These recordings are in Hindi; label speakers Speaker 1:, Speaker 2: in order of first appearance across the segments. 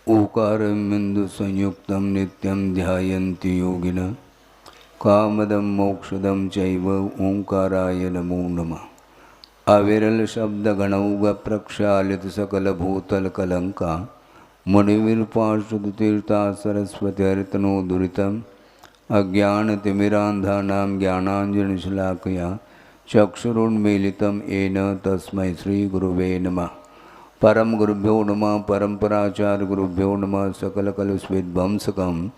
Speaker 1: ऊकारमिन्दुसंयुक्तं नित्यं ध्यायन्ति योगिनः कामदं मोक्षदं चैव ओंकाराय नमो नमः। अविरल शब्दगणौघ प्रक्षालित सकलभूतलकलंका मुनिविरूपाश्रुततीर्था सरस्वतीर्तनो दुरितम् अज्ञानतिमिरान्धानां ज्ञानाञ्जनशलाकया चक्षुरुन्मीलितं येन तस्मै श्रीगुरुवे नमः। परम गुरुभ्यो नमः। परम्पराचार्य गुरुभ्यो नमः। सकलकलुषविध्वंसकं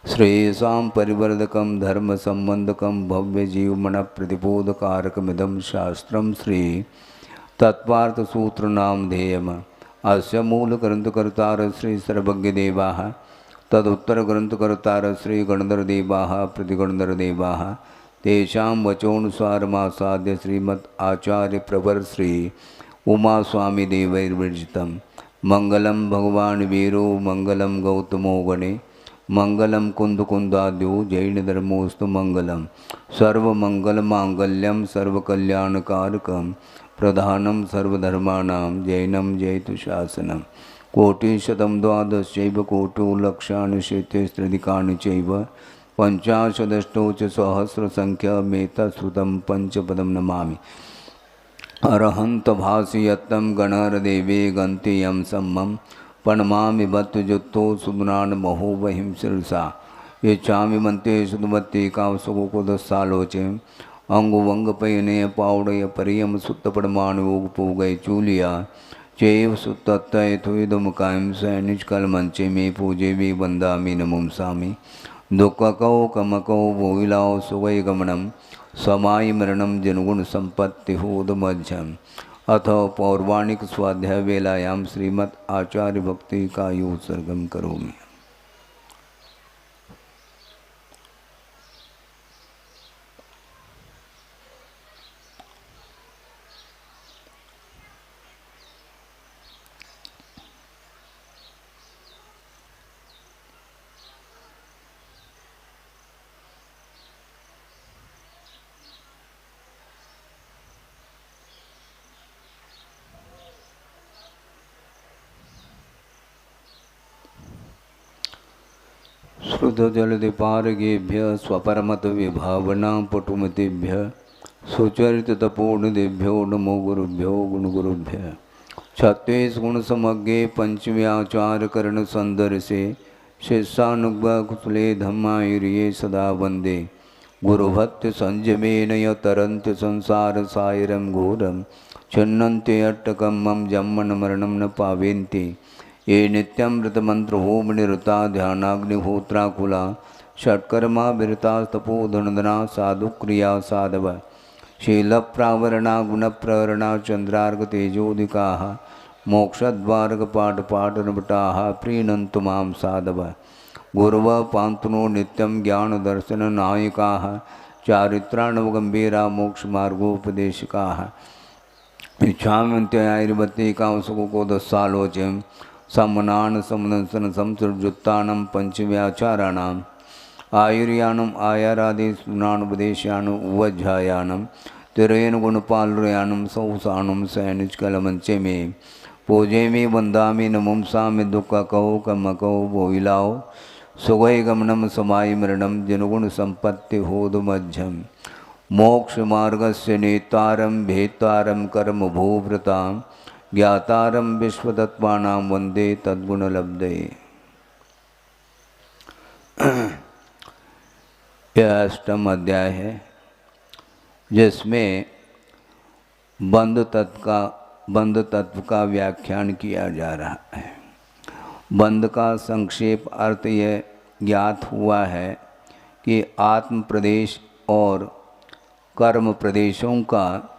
Speaker 1: श्रेयसां परिवर्धकं धर्मसंबंधकं भव्यजीवमनप्रतिबोधकारकमिदं शास्त्रं श्री तत्त्वार्थसूत्रनामधेयम्। अस्य मूलग्रन्थकर्तार श्री सर्वज्ञदेवाः तदुत्तरग्रन्थकर्तार श्री गणधरदेवाः प्रतिगणधरदेवाः तेषां वचोनुसारमासाद्य श्रीमद् आचार्य प्रवर श्री उमा स्वामी देवैर्विरचितं मंगलम भगवान वीरो मंगलम गौतमो गणे मंगलम कुंदकुंदाद्यो जैन धर्मोस्तु मंगलम सर्वमंगलमांगल्यम सर्वकल्याणकारकं प्रधानम सर्वधर्माणां जैनम जयतु शासनम। कोटिशतं द्वादशैव कोटो लक्षाणि शेतेस्त्रिधिकानि चैव पंचाशदष्टौ च सहस्रसंख्यमेतत्श्रुतं पंचपदं नमामि। अरहंत भाषयत्तं गणहरदेवे गन्ति यं सम्मं प्रणमामि भक्तजुत्तो सुदुनान महो वहिं शिरसा ये चामि मंते सुदमत्ते कावसुकोदसालोचे अंगुवंगपयने पावड़य परियम सुत्तपड़मान योग पूगय चूलिया चैव सुत्तय थुदम कायम सैनिजकल मंचे में पूजे वी वंदामि नमुंसामि दुःखकौ कमकौ भोविलाओ सुवै गमनम समाय मरणम जनगुण संपत्ति होदमध्यम। अथ पौर्वाणिक स्वाध्याय वेलायाम श्रीमद् आचार्य भक्ति का उत्सर्गम करोमि। श्रुतजलदिपारगेभ्य स्वपरमत विभावना पटुमतेभ्य सुचरिततपोनिधिभ्यो नमो गुरुभ्यो गुणगुरुभ्य। छत्तीस गुण समज्ञे पंचव्याचार कर्ण संदर्शे शिष्यानुग्कुले धम्मायुर्ये सदा वंदे गुरुभक्ति संयमेन तरन्त्य संसार सायरं घोरं छिन्नन्ते अट्टकं मम जन्मन मरणं न पावेन्ति ये नित्यमृतमंत्र होम निरता ध्यानाग्निहोत्राकुला षट्कर्मा विरता तपोधनदना साधुक्रिया साधव शीलप्रावरणा गुणप्रवरणा चंद्रार्क तेजोदिका मोक्षद्वारकपाटपाटनभटाः प्रीणन्तु मां साधव गुरव पान्तुनो नित्यं ज्ञानदर्शननायकाः चारित्राणवगम्भीरा मोक्षमार्गोपदेशकाः इच्छाम्यन्त्यायुर्वत्ते कामसुकोदसालोच्यं सम्मनान समदंसन संसर्जुत्तानं पंचव्याचाराणाम् आयुर्यानम आयारादि स्मृणानुपदेशानु उवज्झायानम तिरेन गुणपालुर्यानम सौसानम सैनिजकलमंचे में पूजे में वंदामि नमुंसामि दुःखकौ कमकौ भोइलाओ सुगय गमनम समाय मरणम जनगुण संपत्ति होदमध्यम मोक्ष मार्गस्य नेतारं भेतारं कर्म भूव्रतां ज्ञातारं विश्वतत्त्वानां वंदे तद्गुणलब्धये। यह अष्टम अध्याय है जिसमें बंध तत्व का व्याख्यान किया जा रहा है। बंध का संक्षेप अर्थ यह ज्ञात हुआ है कि आत्म प्रदेश और कर्म प्रदेशों का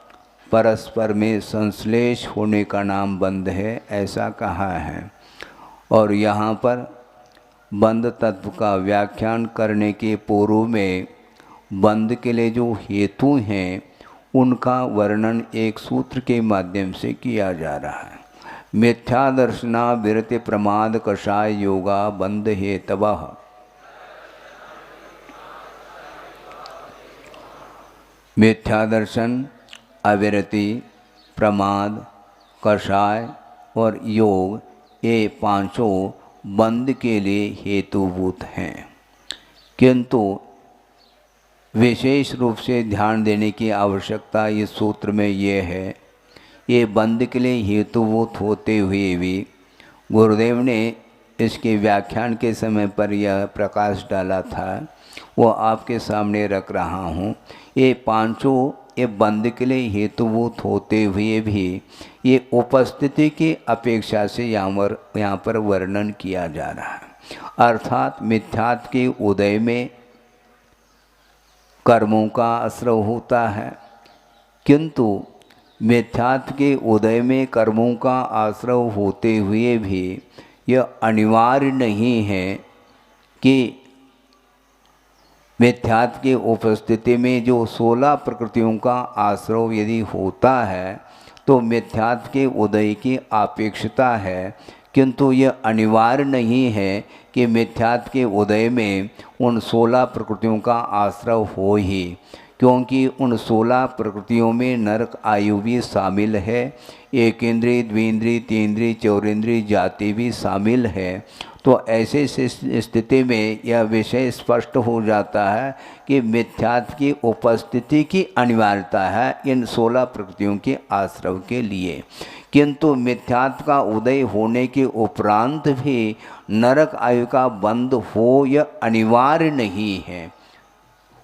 Speaker 1: परस्पर में संश्लेष होने का नाम बंध है, ऐसा कहा है। और यहाँ पर बंध तत्व का व्याख्यान करने के पूर्व में बंध के लिए जो हेतु हैं उनका वर्णन एक सूत्र के माध्यम से किया जा रहा है। मिथ्या दर्शना विरति प्रमाद कषाय योगा बंध हेतवः। मिथ्या दर्शन, अविरति, प्रमाद, कषाय और योग, ये पांचों बंध के लिए हेतुभूत हैं, किंतु विशेष रूप से ध्यान देने की आवश्यकता इस सूत्र में ये है, ये बंध के लिए हेतुभूत होते हुए भी गुरुदेव ने इसके व्याख्यान के समय पर यह प्रकाश डाला था, वो आपके सामने रख रहा हूँ। ये पांचों ये बंध के लिए हेतुभूत होते हुए भी ये उपस्थिति की अपेक्षा से यहाँ पर वर्णन किया जा रहा है। अर्थात मिथ्यात्व के उदय में कर्मों का आश्रय होता है, किंतु मिथ्यात्व के उदय में कर्मों का आश्रय होते हुए भी यह अनिवार्य नहीं है कि मिथ्यात्व की उपस्थिति में जो 16 प्रकृतियों का आश्रय यदि होता है तो मिथ्यात्व के उदय की अपेक्षता है, किंतु यह अनिवार्य नहीं है कि मिथ्यात्व के उदय में उन 16 प्रकृतियों का आश्रय हो ही, क्योंकि उन 16 प्रकृतियों में नरक आयु भी शामिल है, एक इंद्रिय, द्विंद्रिय, तीन्द्रिय, चौरेंद्रिय जाति भी शामिल है। तो ऐसे स्थिति में यह विषय स्पष्ट हो जाता है कि मिथ्यात्व की उपस्थिति की अनिवार्यता है इन 16 प्रकृतियों के आश्रय के लिए, किंतु मिथ्यात्व का उदय होने के उपरांत भी नरक आयु का बंध हो यह अनिवार्य नहीं है।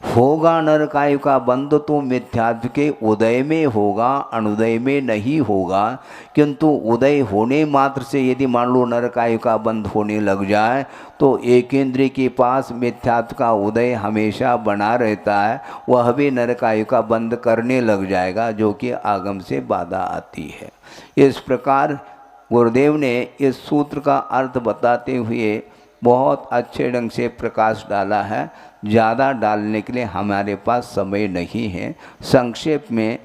Speaker 1: होगा नरक आयु का बंध तो मिथ्यात्व के उदय में होगा, अनुदय में नहीं होगा, किंतु उदय होने मात्र से यदि मान लो नरक आयु का बंध होने लग जाए तो एक इंद्रिय के पास मिथ्यात्व का उदय हमेशा बना रहता है, वह भी नरक आयु का बंध करने लग जाएगा, जो कि आगम से बाधा आती है। इस प्रकार गुरुदेव ने इस सूत्र का अर्थ बताते हुए बहुत अच्छे ढंग से प्रकाश डाला है। ज़्यादा डालने के लिए हमारे पास समय नहीं है, संक्षेप में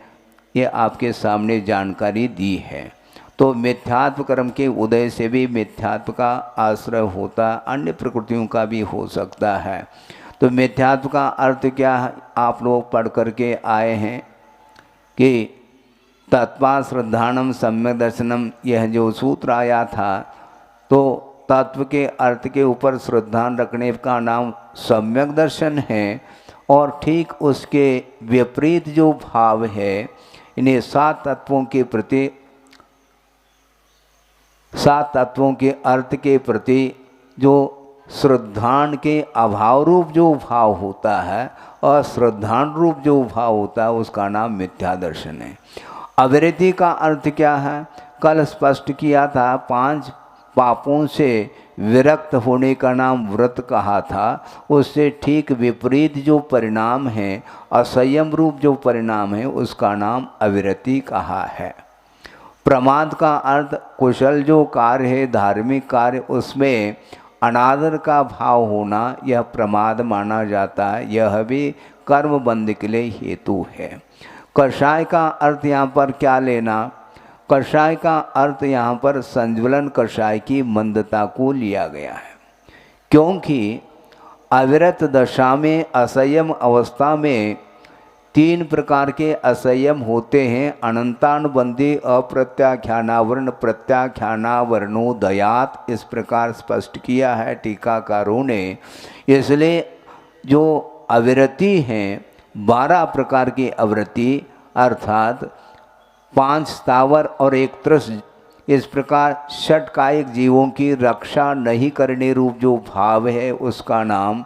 Speaker 1: ये आपके सामने जानकारी दी है। तो मिथ्यात्व कर्म के उदय से भी मिथ्यात्व का आश्रय होता, अन्य प्रकृतियों का भी हो सकता है। तो मिथ्यात्व का अर्थ क्या है, आप लोग पढ़ करके आए हैं कि तत्वा श्रद्धानम सम्यक दर्शनम, यह जो सूत्र आया था तो तत्व के अर्थ के ऊपर श्रद्धा रखने का नाम सम्यक दर्शन है, और ठीक उसके विपरीत जो भाव है इन्हें 7 तत्वों के प्रति, 7 तत्वों के अर्थ के प्रति जो श्रद्धान के अभाव रूप जो भाव होता है और श्रद्धान रूप जो भाव होता है उसका नाम मिथ्या दर्शन है। अविरति का अर्थ क्या है, कल स्पष्ट किया था, 5 पापों से विरक्त होने का नाम व्रत कहा था, उससे ठीक विपरीत जो परिणाम है, असंयम रूप जो परिणाम है, उसका नाम अविरति कहा है। प्रमाद का अर्थ कुशल जो कार्य है, धार्मिक कार्य, उसमें अनादर का भाव होना यह प्रमाद माना जाता है, यह भी कर्म बंध के लिए हेतु है। कषाय का अर्थ यहाँ पर क्या लेना, कषाय का अर्थ यहाँ पर संज्वलन कषाय की मंदता को लिया गया है, क्योंकि अविरत दशा में असंयम अवस्था में 3 प्रकार के असंयम होते हैं, अनंतानुबंधी, अप्रत्याख्यानावरण, प्रत्याख्यानावरणोदयात, इस प्रकार स्पष्ट किया है टीकाकारों ने। इसलिए जो अविरति हैं 12 प्रकार की अवृत्ति, अर्थात 5 स्थावर और 1 त्रस, इस प्रकार षटकायिक जीवों की रक्षा नहीं करने रूप जो भाव है उसका नाम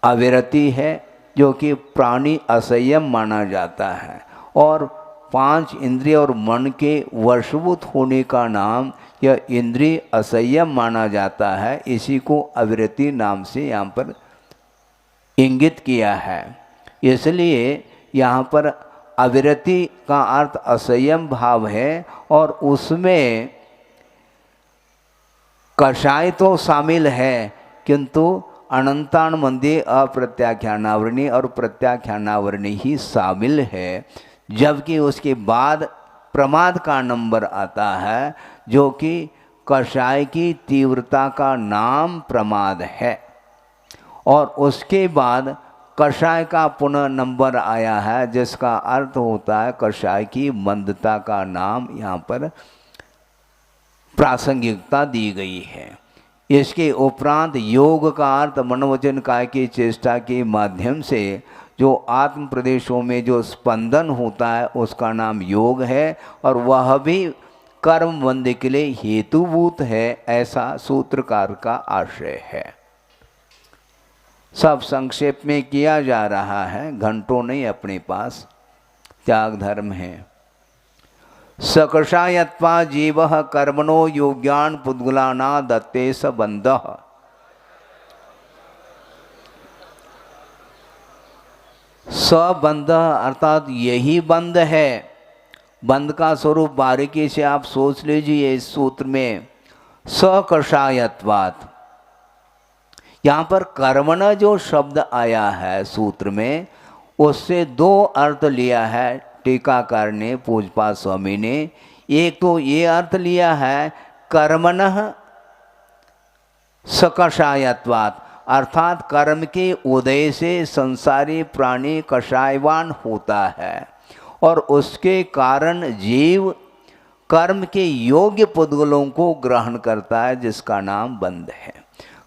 Speaker 1: अविरति है, जो कि प्राणी असंयम माना जाता है। और 5 इंद्रिय और मन के वशभूत होने का नाम यह इंद्रिय असंयम माना जाता है, इसी को अविरति नाम से यहाँ पर इंगित किया है। इसलिए यहाँ पर अविरति का अर्थ असंयम भाव है, और उसमें कषाय तो शामिल है, किंतु अनंतानुबंधी, अप्रत्याख्यानावरणी और प्रत्याख्यानावरणी ही शामिल है, जबकि उसके बाद प्रमाद का नंबर आता है, जो कि कषाय की तीव्रता का नाम प्रमाद है, और उसके बाद कषाय का पुनः नंबर आया है, जिसका अर्थ होता है कषाय की मंदता का नाम यहाँ पर प्रासंगिकता दी गई है। इसके उपरांत योग का अर्थ मनोवचन काय की चेष्टा के माध्यम से जो आत्म प्रदेशों में जो स्पंदन होता है उसका नाम योग है, और वह भी कर्म बंध के लिए हेतुभूत है, ऐसा सूत्रकार का आशय है। सब संक्षेप में किया जा रहा है, घंटों नहीं अपने पास। त्याग धर्म है। सकषायत्वा जीवः कर्मणो योग्यान पुद्गलाना दत्ते स बंधः। सबंध अर्थात यही बंध है। बंध का स्वरूप बारीकी से आप सोच लीजिए इस सूत्र में। सकषायत्वात्, यहाँ पर कर्मण जो शब्द आया है सूत्र में, उससे दो अर्थ लिया है टीकाकार ने, पूज्यपाद स्वामी ने। एक तो ये अर्थ लिया है कर्मणः सकषायत्वात्, अर्थात कर्म के उदय से संसारी प्राणी कषायवान होता है और उसके कारण जीव कर्म के योग्य पुद्गलों को ग्रहण करता है, जिसका नाम बंध है।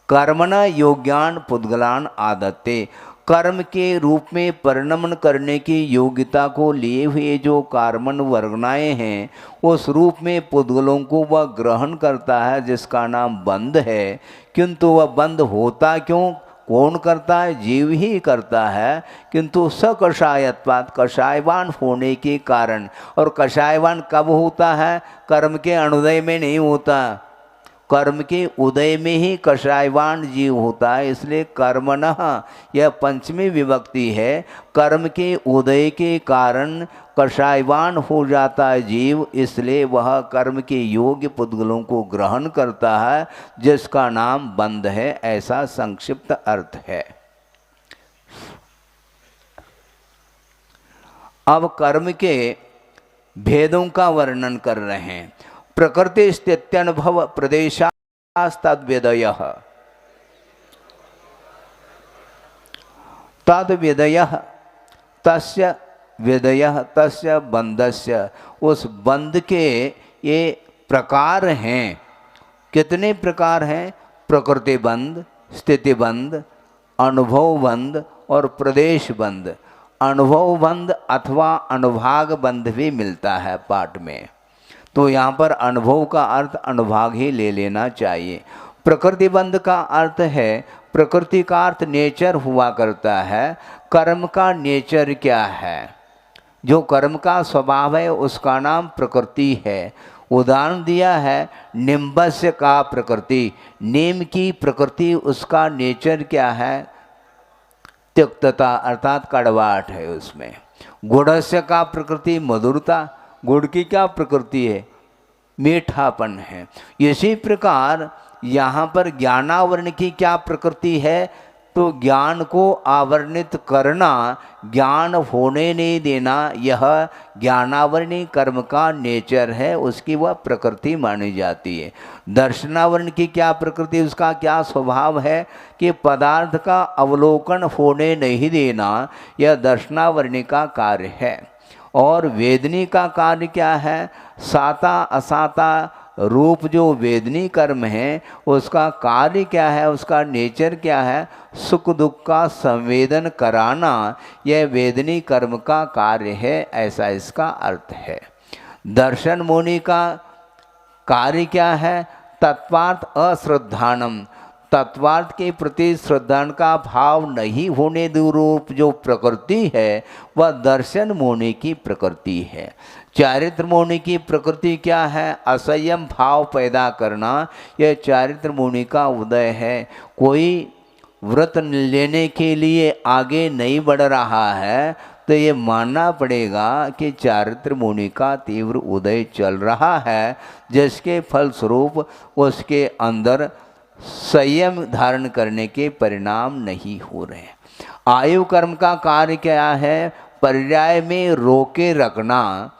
Speaker 1: कर्मणा योग्यान पुद्गलान आदत्ते, कर्म के रूप में परिणमन करने की योग्यता को लिए हुए जो कार्मण वर्गनाएँ हैं, उस रूप में पुद्गलों को वह ग्रहण करता है, जिसका नाम बंध है। किंतु वह बंध होता क्यों, कौन करता है? जीव ही करता है। किंतु सकषायत्वात्, कषायवान होने के कारण। और कषायवान कब होता है? कर्म के अनुदय में नहीं होता, कर्म के उदय में ही कषायवान जीव होता है। इसलिए कर्मणः यह पंचमी विभक्ति है। कर्म के उदय के कारण कषायवान हो जाता है जीव, इसलिए वह कर्म के योग्य पुद्गलों को ग्रहण करता है, जिसका नाम बंध है, ऐसा संक्षिप्त अर्थ है। अब कर्म के भेदों का वर्णन कर रहे हैं। प्रकृति स्थित्यनुभव प्रदेशास्तद्विदयः, तद्विदयः तस्य विदयः तस्य बंधस्य, उस बंध के ये प्रकार हैं। कितने प्रकार हैं? प्रकृति बंध, स्थिति बंध, अनुभव बंध और प्रदेश बंध। अनुभव बंध अथवा अनुभाग बंध भी मिलता है पाठ में, तो यहाँ पर अनुभव का अर्थ अनुभाग ही ले लेना चाहिए। प्रकृति बंध का अर्थ है, प्रकृति का अर्थ नेचर हुआ करता है। कर्म का नेचर क्या है? जो कर्म का स्वभाव है उसका नाम प्रकृति है। उदाहरण दिया है निम्बस्य का प्रकृति, नीम की प्रकृति, उसका नेचर क्या है? त्यक्तता अर्थात कड़वाहट है उसमें। गुड़स्य का प्रकृति मधुरता, गुड़ की क्या प्रकृति है? मीठापन है। इसी प्रकार यहाँ पर ज्ञानावरण की क्या प्रकृति है? तो ज्ञान को आवरणित करना, ज्ञान होने नहीं देना, यह ज्ञानावरणी कर्म का नेचर है, उसकी वह प्रकृति मानी जाती है। दर्शनावरण की क्या प्रकृति, उसका क्या स्वभाव है कि पदार्थ का अवलोकन होने नहीं देना, यह दर्शनावरणी का कार्य है। और वेदनी का कार्य क्या है? साता असाता रूप जो वेदनी कर्म है उसका कार्य क्या है, उसका नेचर क्या है? सुख दुख का संवेदन कराना, यह वेदनी कर्म का कार्य है, ऐसा इसका अर्थ है। दर्शन मुनि का कार्य क्या है? तत्वार्थ अश्रद्धानम, तत्वार्थ के प्रति श्रद्धा का भाव नहीं होने रूप जो प्रकृति है वह दर्शन मुनि की प्रकृति है। चारित्र मुनि की प्रकृति क्या है? असंयम भाव पैदा करना, यह चारित्र मुनि का उदय है। कोई व्रत लेने के लिए आगे नहीं बढ़ रहा है तो ये मानना पड़ेगा कि चारित्र मुनि का तीव्र उदय चल रहा है, जिसके फलस्वरूप उसके अंदर संयम धारण करने के परिणाम नहीं हो रहे। आयु कर्म का कार्य क्या है? पर्याय में रोके रखना,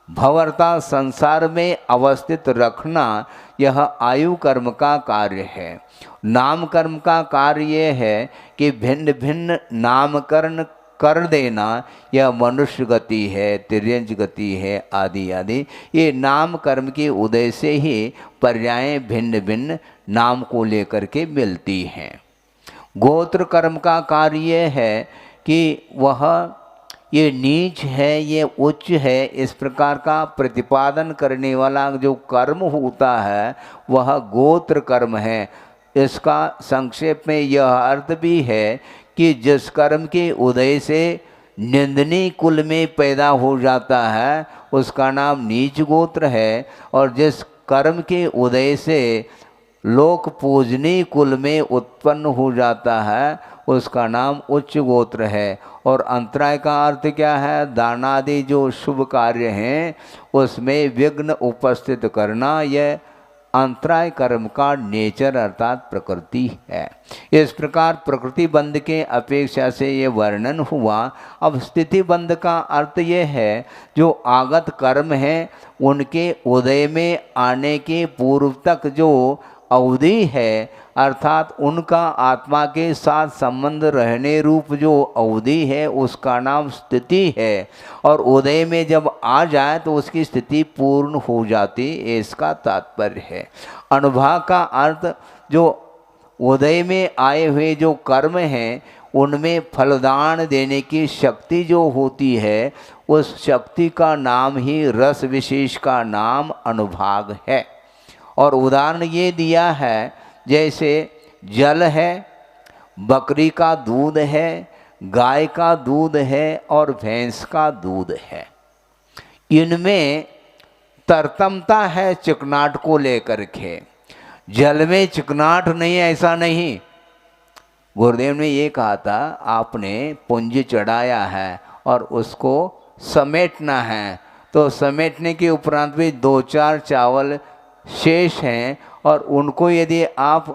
Speaker 1: भवरता संसार में अवस्थित रखना, यह आयु कर्म का कार्य है। नाम कर्म का कार्य यह है कि भिन्न भिन्न नामकरण कर देना, यह मनुष्य गति है, तिर्यंच गति है, आदि आदि। ये नाम कर्म के उदय से ही पर्यायें भिन्न भिन्न नाम को लेकर के मिलती हैं। गोत्र कर्म का कार्य है कि वह ये नीच है, ये उच्च है, इस प्रकार का प्रतिपादन करने वाला जो कर्म होता है वह गोत्र कर्म है। इसका संक्षेप में यह अर्थ भी है कि जिस कर्म के उदय से निंदनीय कुल में पैदा हो जाता है उसका नाम नीच गोत्र है, और जिस कर्म के उदय से लोक पूजनीय कुल में उत्पन्न हो जाता है उसका नाम उच्च गोत्र है। और अंतराय का अर्थ क्या है? दानादि जो शुभ कार्य हैं उसमें विघ्न उपस्थित करना, यह अंतराय कर्म का नेचर अर्थात प्रकृति है। इस प्रकार प्रकृति बंध के अपेक्षा से ये वर्णन हुआ। अब स्थिति बंध का अर्थ ये है जो आगत कर्म हैं उनके उदय में आने के पूर्व तक जो अवधि है, अर्थात उनका आत्मा के साथ संबंध रहने रूप जो अवधि है उसका नाम स्थिति है। और उदय में जब आ जाए तो उसकी स्थिति पूर्ण हो जाती, इसका तात्पर्य है। अनुभव का अर्थ जो उदय में आए हुए जो कर्म हैं उनमें फलदान देने की शक्ति जो होती है उस शक्ति का नाम ही रस विशेष का नाम अनुभाग है। और उदाहरण ये दिया है जैसे जल है, बकरी का दूध है, गाय का दूध है और भैंस का दूध है। इनमें तरतमता है चिकनाट को लेकर के। जल में चिकनाट नहीं है ऐसा नहीं। गुरुदेव ने ये कहा था आपने पुंज चढ़ाया है और उसको समेटना है, तो समेटने के उपरांत भी 2-4 चावल शेष हैं और उनको यदि आप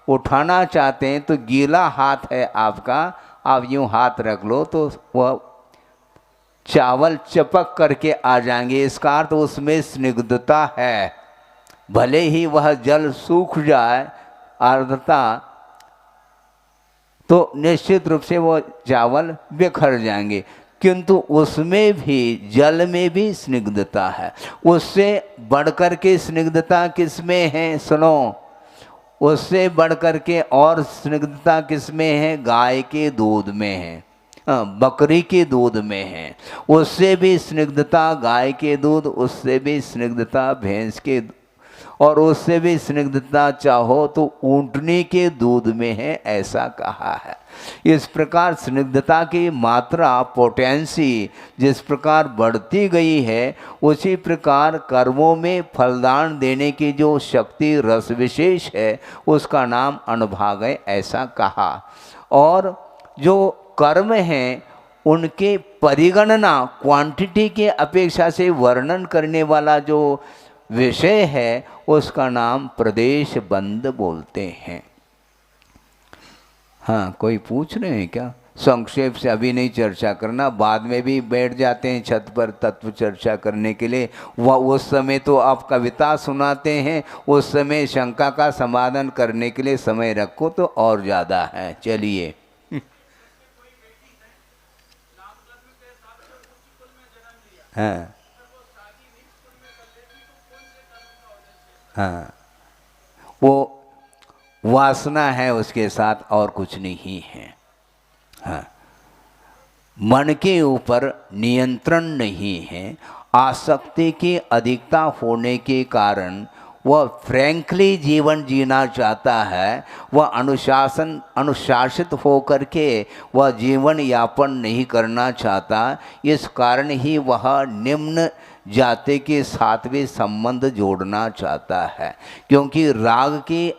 Speaker 1: उठाना चाहते हैं तो गीला हाथ है आपका, आप यूँ हाथ रख लो तो वह चावल चपक करके आ जाएंगे। इसका अर्थ उसमें स्निग्धता है। भले ही वह जल सूख जाए आर्द्रता, तो निश्चित रूप से वो चावल बिखर जाएंगे, किंतु उसमें भी जल में भी स्निग्धता है। उससे बढ़कर के स्निग्धता किस में है? सुनो, उससे बढ़कर के और स्निग्धता किस में है? गाय के दूध में है, बकरी के दूध में है। उससे भी स्निग्धता गाय के दूध, उससे भी स्निग्धता भैंस के, और उससे भी स्निग्धता चाहो तो ऊंटनी के दूध में है, ऐसा कहा है। इस प्रकार स्निग्धता की मात्रा पोटेंसी जिस प्रकार बढ़ती गई है उसी प्रकार कर्मों में फलदान देने की जो शक्ति रस विशेष है उसका नाम अनुभाग है, ऐसा कहा। और जो कर्म हैं उनके परिगणना क्वांटिटी के अपेक्षा से वर्णन करने वाला जो विषय है उसका नाम प्रदेश बंद बोलते हैं। हाँ, कोई पूछ रहे हैं क्या? संक्षेप से अभी नहीं चर्चा करना, बाद में भी बैठ जाते हैं छत पर तत्व चर्चा करने के लिए। वह उस समय तो आप कविता सुनाते हैं, उस समय शंका का समाधान करने के लिए समय रखो तो और ज़्यादा है। चलिए, हाँ हाँ, वो वासना है उसके साथ और कुछ नहीं है। हाँ, मन के ऊपर नियंत्रण नहीं है। आसक्ति की अधिकता होने के कारण वह फ्रैंकली जीवन जीना चाहता है। वह अनुशासित होकर के वह जीवन यापन नहीं करना चाहता। इस कारण ही वह निम्न जाति के साथ भी संबंध जोड़ना चाहता है, क्योंकि राग की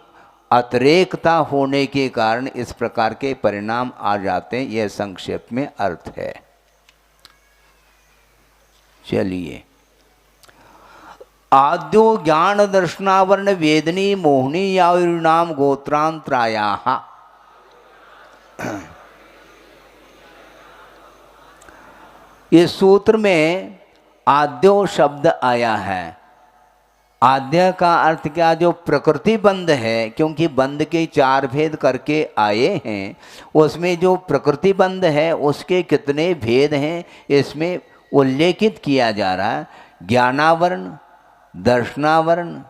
Speaker 1: अतिरेकता होने के कारण इस प्रकार के परिणाम आ जाते हैं। यह संक्षेप में अर्थ है। चलिए, आद्यो ज्ञान दर्शनावरण वेदनी मोहनी यानाम गोत्रांतराया। इस सूत्र में आद्यो शब्द आया है। आद्य का अर्थ क्या, जो प्रकृति बंध है, क्योंकि बंध के 4 भेद करके आए हैं, उसमें जो प्रकृति बंध है उसके कितने भेद हैं इसमें उल्लेखित किया जा रहा है। ज्ञानावरण, दर्शनावरण,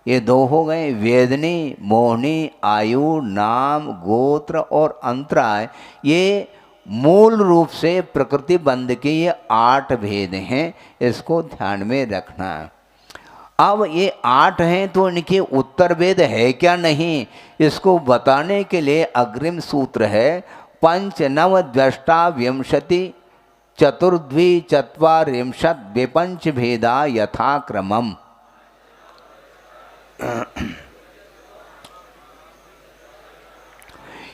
Speaker 1: ये 2 हो गए। वेदनी, मोहनी, आयु, नाम, गोत्र और अंतराय, ये मूल रूप से प्रकृति बंध के ये 8 भेद हैं, इसको ध्यान में रखना है। अब ये 8 हैं तो इनके उत्तर भेद है क्या नहीं, इसको बताने के लिए अग्रिम सूत्र है, पंच नव द्रष्टा विंशति चतुर्द्वि चत्वारिंशत् विपंच भेदा यथाक्रमम्।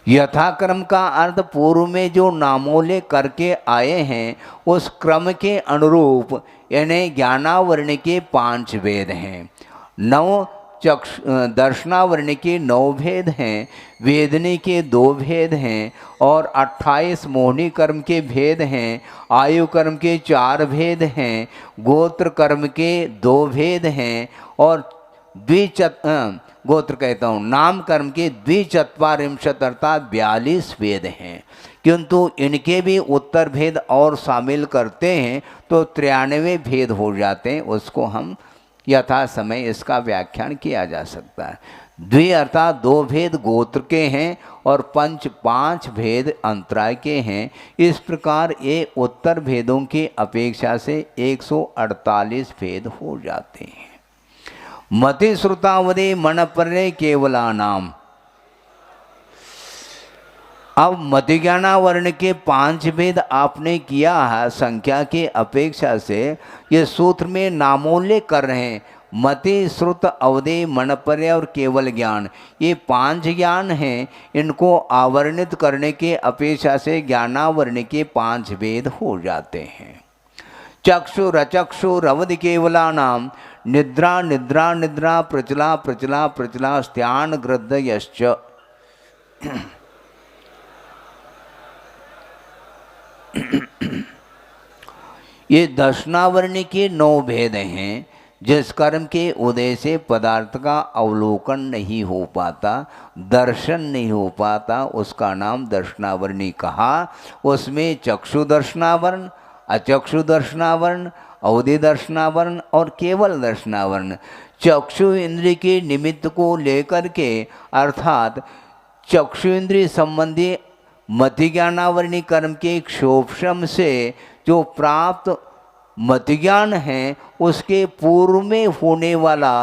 Speaker 1: यथाक्रम का अर्थ पूर्व में जो नामोल्लेख करके आए हैं उस क्रम के अनुरूप, यानी ज्ञानावर्ण के 5 भेद हैं, 9 दर्शनावर्ण के 9 भेद हैं, वेदनी के 2 भेद हैं और 28 मोहनी कर्म के भेद हैं, आयु कर्म के 4 भेद हैं, गोत्र कर्म के 2 भेद हैं और गोत्र कहता हूँ नाम कर्म के 2 अर्थात 42 भेद हैं। किंतु इनके भी उत्तर भेद और शामिल करते हैं तो 93 भेद हो जाते हैं, उसको हम यथा समय इसका व्याख्यान किया जा सकता है। 2 अर्थात 2 भेद गोत्र के हैं और पंच 5 भेद अंतराय के हैं। इस प्रकार ये उत्तर भेदों की अपेक्षा से 148 भेद हो जाते हैं। मति श्रुतावधि मनपर्य केवला नाम। अब मतिज्ञानावर्ण के 5 भेद आपने किया है संख्या के अपेक्षा से, ये सूत्र में नामोल्लेख कर रहे हैं। मति, श्रुत, अवधि, मनपर्य और केवल ज्ञान, ये 5 ज्ञान हैं, इनको आवर्णित करने के अपेक्षा से ज्ञानावर्ण के 5 भेद हो जाते हैं। चक्षुर अचक्षुर अवधि केवला नाम, निद्रा निद्रा निद्रा, प्रचला प्रचला प्रचला, स्त्यान गृद्धयश्च। ये दर्शनावर्ण के 9 भेद हैं। जिस कर्म के उदय से पदार्थ का अवलोकन नहीं हो पाता, दर्शन नहीं हो पाता, उसका नाम दर्शनावरणी कहा। उसमें चक्षु दर्शनावरण, अचक्षु दर्शनावरण, अवधि दर्शनावरण और केवल दर्शनावरण, चक्षु इंद्रिय के निमित्त को लेकर के, अर्थात चक्षु इंद्रिय संबंधी मतिज्ञानावरणी कर्म के क्षोभम से जो प्राप्त मतिज्ञान है, उसके पूर्व में होने वाला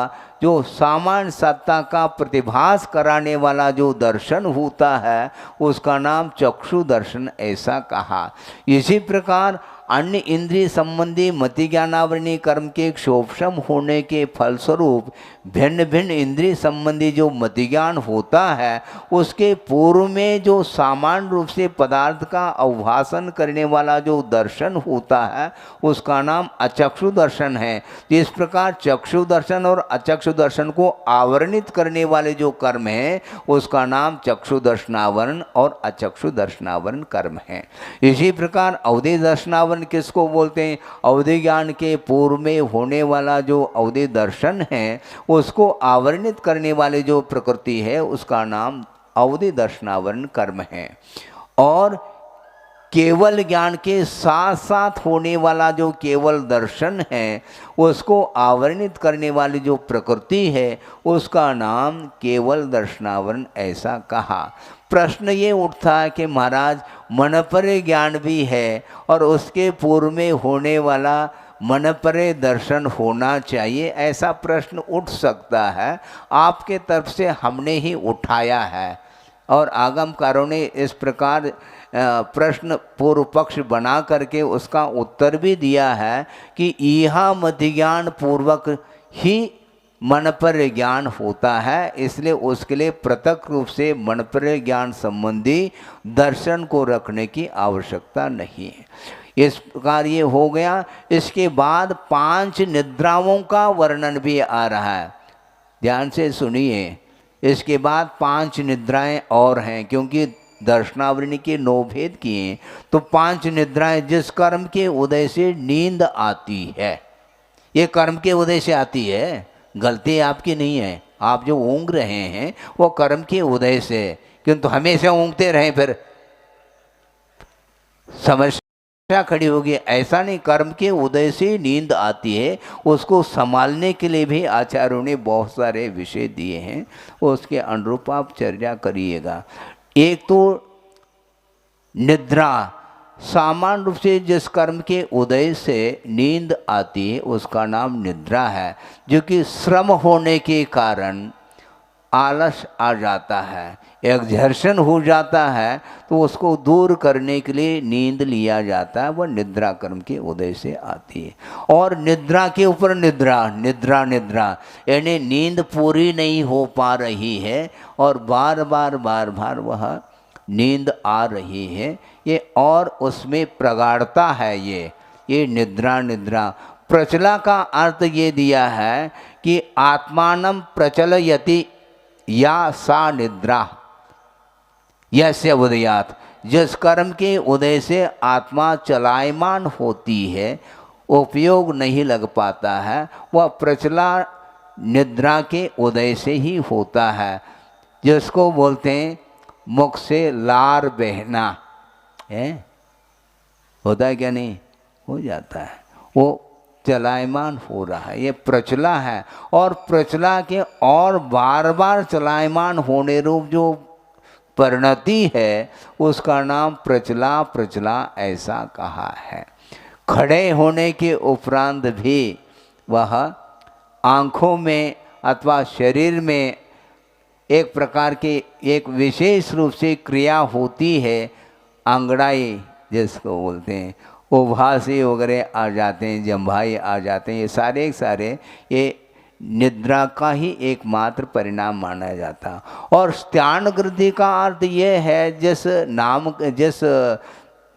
Speaker 1: जो सामान्य सत्ता का प्रतिभास कराने वाला जो दर्शन होता है, उसका नाम चक्षु दर्शन ऐसा कहा। इसी प्रकार अन्य इंद्रिय संबंधी मतिज्ञानावरणी कर्म के क्षोभम होने के फलस्वरूप भिन्न भिन्न इंद्रिय संबंधी जो मतिज्ञान होता है, उसके पूर्व में जो सामान्य रूप से पदार्थ का अवभाषण करने वाला जो दर्शन होता है, उसका नाम अचक्षु दर्शन है। इस प्रकार चक्षु दर्शन और अचक्षु दर्शन को आवरणित करने वाले जो कर्म है, उसका नाम चक्षु दर्शनावरण और अचक्षु दर्शनावरण कर्म है। इसी प्रकार अवधि दर्शनावरण किसको बोलते हैं? अवधि ज्ञान के पूर्व में होने वाला जो अवधि दर्शन है, उसको आवरणित करने वाले जो प्रकृति है, उसका नाम अवधि दर्शनावरण कर्म है। और केवल ज्ञान के साथ साथ होने वाला जो केवल दर्शन है, उसको आवरणित करने वाली जो प्रकृति है, उसका नाम केवल दर्शनावरण ऐसा कहा। प्रश्न ये उठता है कि महाराज मनपरे ज्ञान भी है और उसके पूर्व में होने वाला मनपरे दर्शन होना चाहिए, ऐसा प्रश्न उठ सकता है। आपके तरफ से हमने ही उठाया है और आगमकारों ने इस प्रकार प्रश्न पूर्व पक्ष बना करके उसका उत्तर भी दिया है कि यह मतिज्ञान पूर्वक ही मन पर ज्ञान होता है, इसलिए उसके लिए पृथक रूप से मन पर ज्ञान संबंधी दर्शन को रखने की आवश्यकता नहीं है। इस प्रकार ये हो गया। इसके बाद 5 निद्राओं का वर्णन भी आ रहा है, ध्यान से सुनिए। इसके बाद 5 निद्राएं और हैं, क्योंकि दर्शनावरणी के 9 भेद किए, तो 5 निद्राएं जिस कर्म के उदय से नींद आती है, ये कर्म के उदय से आती है, गलती आपकी नहीं है, आप जो ऊँग रहे हैं वो कर्म के उदय से, किंतु हमेशा ऊँगते रहें फिर समस्या खड़ी होगी। ऐसा नहीं, कर्म के उदय से नींद आती है, उसको संभालने के लिए भी आचार्यों ने बहुत सारे विषय दिए हैं, उसके अनुरूप आप चर्चा करिएगा। एक तो निद्रा, सामान्य रूप से जिस कर्म के उदय से नींद आती है उसका नाम निद्रा है, जो कि श्रम होने के कारण आलस आ जाता है, एक्सर्शन हो जाता है, तो उसको दूर करने के लिए नींद लिया जाता है, वह निद्रा कर्म के उदय से आती है। और निद्रा के ऊपर निद्रा, निद्रा निद्रा यानी नींद पूरी नहीं हो पा रही है और बार बार वह नींद आ रही है, ये और उसमें प्रगाढ़ता है, ये निद्रा निद्रा। प्रचला का अर्थ ये दिया है कि आत्मानं प्रचलयति या सा निद्रा यस्य उदयात्, जिस कर्म के उदय से आत्मा चलायमान होती है, उपयोग नहीं लग पाता है, वह प्रचला निद्रा के उदय से ही होता है, जिसको बोलते हैं मुख से लार बहना है, होता है क्या नहीं, हो जाता है, वो चलायमान हो रहा है, ये प्रचला है। और प्रचला के और बार बार चलायमान होने रूप जो परिणति है उसका नाम प्रचला, प्रचला ऐसा कहा है। खड़े होने के उपरांत भी वह आँखों में अथवा शरीर में एक प्रकार की एक विशेष रूप से क्रिया होती है, अंगड़ाई जिसको बोलते हैं, उभासी वगैरह आ जाते हैं, जम्भाई आ जाते हैं, ये सारे ये निद्रा का ही एकमात्र परिणाम माना जाता। और स्त्यान वृद्धि का अर्थ ये है जिस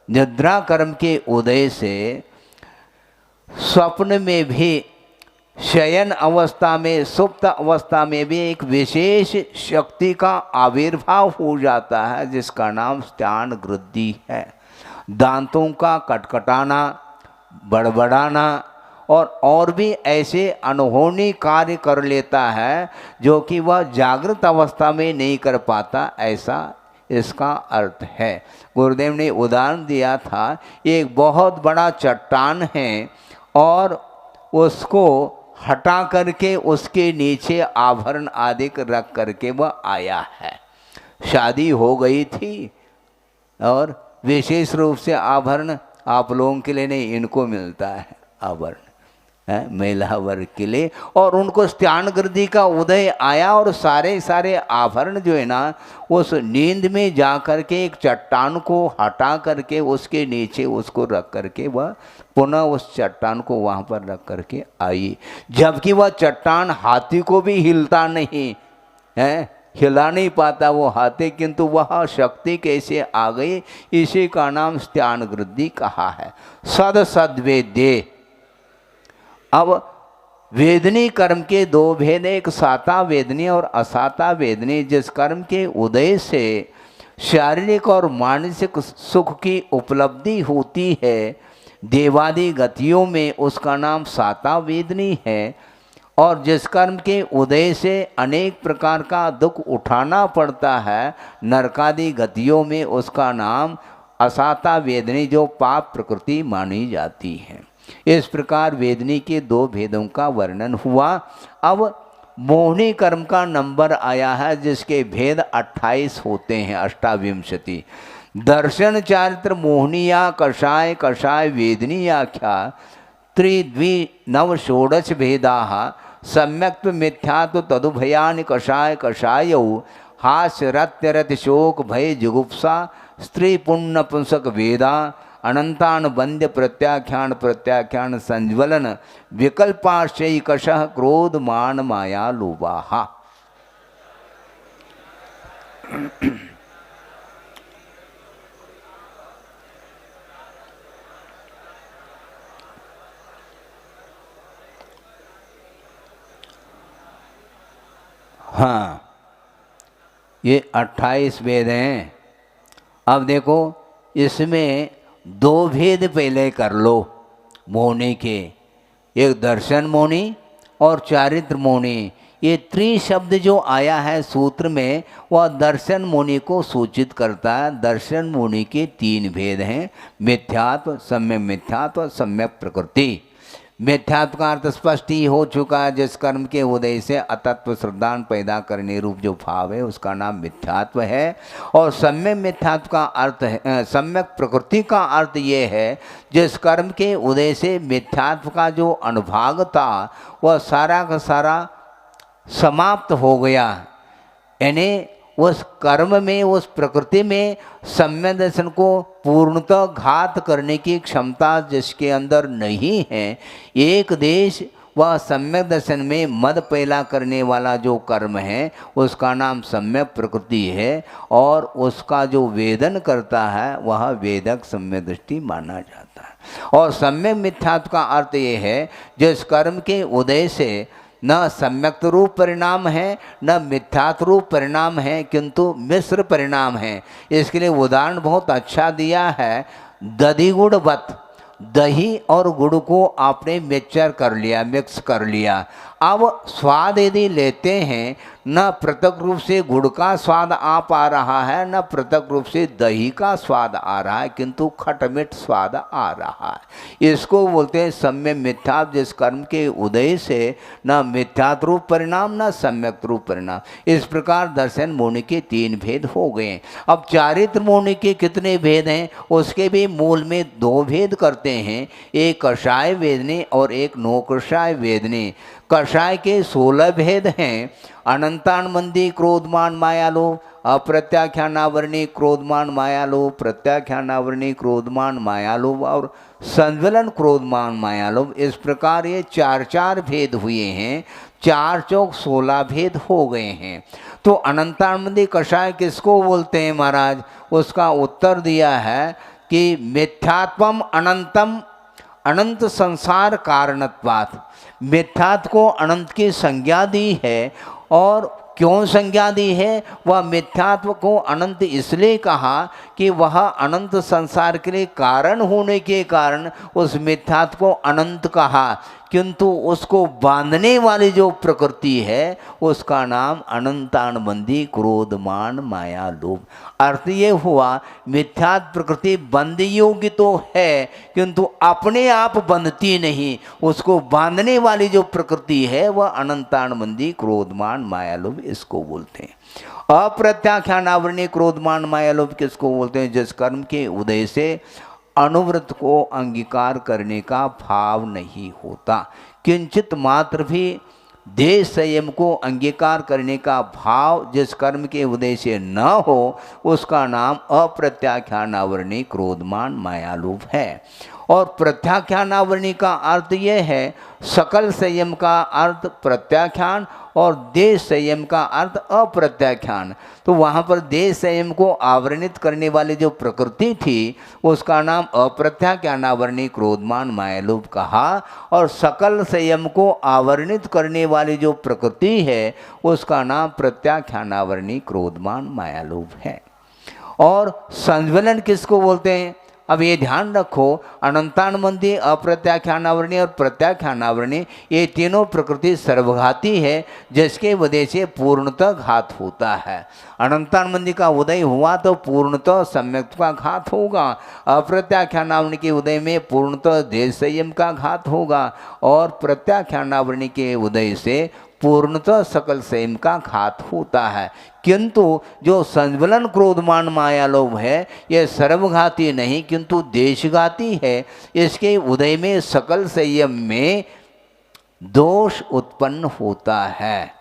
Speaker 1: निद्रा कर्म के उदय से स्वप्न में भी, शयन अवस्था में, सुप्त अवस्था में भी एक विशेष शक्ति का आविर्भाव हो जाता है, जिसका नाम स्त्यान वृद्धि है। दांतों का कटकटाना, बड़बड़ाना और भी ऐसे अनहोनी कार्य कर लेता है जो कि वह जागृत अवस्था में नहीं कर पाता, ऐसा इसका अर्थ है। गुरुदेव ने उदाहरण दिया था, एक बहुत बड़ा चट्टान है और उसको हटा करके उसके नीचे आभरण आदि रख करके वह आया है। शादी हो गई थी और विशेष रूप से आभरण आप लोगों के लिए नहीं, इनको मिलता है आभरण, महिला वर्ग के लिए, और उनको स्त्यान वृद्धि का उदय आया और सारे आभरण जो है ना, उस नींद में जा कर के एक चट्टान को हटा करके उसके नीचे उसको रख करके वह पुनः उस चट्टान को वहाँ पर रख करके आई, जबकि वह चट्टान हाथी को भी हिलता नहीं है, हिला नहीं पाता वो हाथी, किंतु वह शक्ति कैसे आ गई, इसी का नाम स्त्यान वृद्धि कहा है। सद्वेद्ये। अब वेदनी कर्म के दो भेद, एक साता वेदनी और असाता वेदनी। जिस कर्म के उदय से शारीरिक और मानसिक सुख की उपलब्धि होती है देवादि गतियों में, उसका नाम साता वेदनी है। और जिस कर्म के उदय से अनेक प्रकार का दुख उठाना पड़ता है नरकादि गतियों में, उसका नाम असाता वेदनी, जो पाप प्रकृति मानी जाती है। इस प्रकार वेदनी के दो भेदों का वर्णन हुआ। अब मोहिनी कर्म का नंबर आया है, जिसके भेद 28 होते हैं, अष्टाविंशति। दर्शन चारित्र मोहनिया कषाय कषाय वेदनी आख्या त्रिद्वि नव षोडश भेदा सम्यक् मिथ्यात्व तदुभयानि कषाय कषायौ हास्य रत्यरत शोक भय जुगुप्सा स्त्री पुण्य पुंसक वेदा अनंतान बंद्य प्रत्याख्यान संज्वलन विकल्पाश्चय कषः क्रोध मान माया लोभाः। हाँ, ये 28 वेद हैं। अब देखो, इसमें दो भेद पहले कर लो मोहनी के, एक दर्शन मोहनी और चारित्र मुनि, ये त्रिशब्द जो आया है सूत्र में, वह दर्शन मुनि को सूचित करता है। दर्शन मुनि के तीन भेद हैं, मिथ्यात्व, सम्यक मिथ्यात्व, सम्यक प्रकृति। मिथ्यात्व का अर्थ स्पष्ट ही हो चुका है, जिस कर्म के उदय से अतत्व श्रद्धान पैदा करने रूप जो भाव है उसका नाम मिथ्यात्व है। और सम्यक मिथ्यात्व का अर्थ है, सम्यक प्रकृति का अर्थ ये है जिस कर्म के उदय से मिथ्यात्व का जो अनुभाग था वह सारा का सारा समाप्त हो गया, यानी उस कर्म में, उस प्रकृति में सम्यक दर्शन को पूर्णतः घात करने की क्षमता जिसके अंदर नहीं है, एक देश वह सम्यक दर्शन में मद पैदा करने वाला जो कर्म है उसका नाम सम्यक प्रकृति है, और उसका जो वेदन करता है वह वेदक सम्यक दृष्टि माना जाता है। और सम्यक मिथ्यात्व का अर्थ ये है जिस कर्म के उदय से न सम्यक रूप परिणाम है न मिथ्यात्व रूप परिणाम है, किंतु मिश्र परिणाम है। इसके लिए उदाहरण बहुत अच्छा दिया है, दधी गुड़वत। दही और गुड़ को आपने मिक्सचर कर लिया, मिक्स कर लिया। अब स्वाद यदि लेते हैं, न पृथक रूप से गुड़ का स्वाद आ पा रहा है न पृथक रूप से दही का स्वाद आ रहा है, किंतु खटमिठ स्वाद आ रहा है। इसको बोलते हैं सम्यक मिथ्यात्व, जिस कर्म के उदय से न मिथ्यात्व रूप परिणाम न सम्यक रूप परिणाम। इस प्रकार दर्शन मुनि के तीन भेद हो गए। अब चारित्र मुनि के कितने भेद हैं, उसके भी मूल में दो भेद करते हैं, एक कषाय वेदने और एक नो कषाय वेदने। कषाय के 16 भेद हैं, अनंतान मंदी क्रोधमान मायालोभ, अप्रत्याख्यानावरणी क्रोधमान मायालोभ, प्रत्याख्यानावरणी क्रोधमान मायालोभ और संज्वलन क्रोधमान मायालोभ। इस प्रकार ये चार चार भेद हुए हैं, 4 चौक 16 भेद हो गए हैं। तो अनंतान मंदी कषाय किसको बोलते हैं महाराज? उसका उत्तर दिया है कि मिथ्यात्वम अनंतम, अनंत संसार कारणत्वात्। मिथ्यात्व को अनंत की संज्ञा दी है, और क्यों संज्ञा दी है? वह मिथ्यात्व को अनंत इसलिए कहा कि वह अनंत संसार के लिए कारण होने के कारण उस मिथ्यात्व को अनंत कहा, किंतु उसको बांधने वाली जो प्रकृति है उसका नाम अनंतानबंदी क्रोधमान माया लोभ। अर्थ ये हुआ मिथ्यात्व प्रकृति बंध योग्य तो है, किंतु अपने आप बंधती नहीं, उसको बांधने वाली जो प्रकृति है वह अनंतानबंदी क्रोधमान माया लोभ, इसको बोलते हैं। अप्रत्याख्यानावरणी क्रोधमान माया लोभ किसको बोलते हैं? जिस कर्म के उदय से अनुव्रत को अंगीकार करने का भाव नहीं होता, किंचित मात्र भी देश संयम को अंगीकार करने का भाव जिस कर्म के उदय से न हो उसका नाम अप्रत्याख्यानावरणी क्रोधमान मायालोभ है। और प्रत्याख्यानावरणी का अर्थ यह है सकल संयम का अर्थ प्रत्याख्यान और देश संयम का अर्थ अप्रत्याख्यान। तो वहाँ पर देश संयम को आवरणित करने वाली जो प्रकृति थी उसका नाम अप्रत्याख्यानावरणी क्रोधमान मायालोभ कहा, और सकल संयम को आवरणित करने वाली जो प्रकृति है उसका नाम प्रत्याख्यानावरणी क्रोधमान मायालोभ है। और संज्वलन किसको बोलते हैं? अब ये ध्यान रखो, अनंतानबंदी, अप्रत्याख्यानावरणी और प्रत्याख्यानावरणी ये तीनों प्रकृति सर्वघाती है, जिसके वजह से पूर्णतः घात होता है। अनंतानबंदी का उदय हुआ तो पूर्णतः सम्यक का घात होगा, अप्रत्याख्यानावरणी के उदय में पूर्णतः देश संयम का घात होगा, और प्रत्याख्यानावरणी के उदय से पूर्णतः सकल संयम का घात होता है। किंतु जो संज्वलन क्रोधमान मायालोभ है यह सर्वघाती नहीं किंतु देशघाती है। इसके उदय में सकल संयम में दोष उत्पन्न होता है,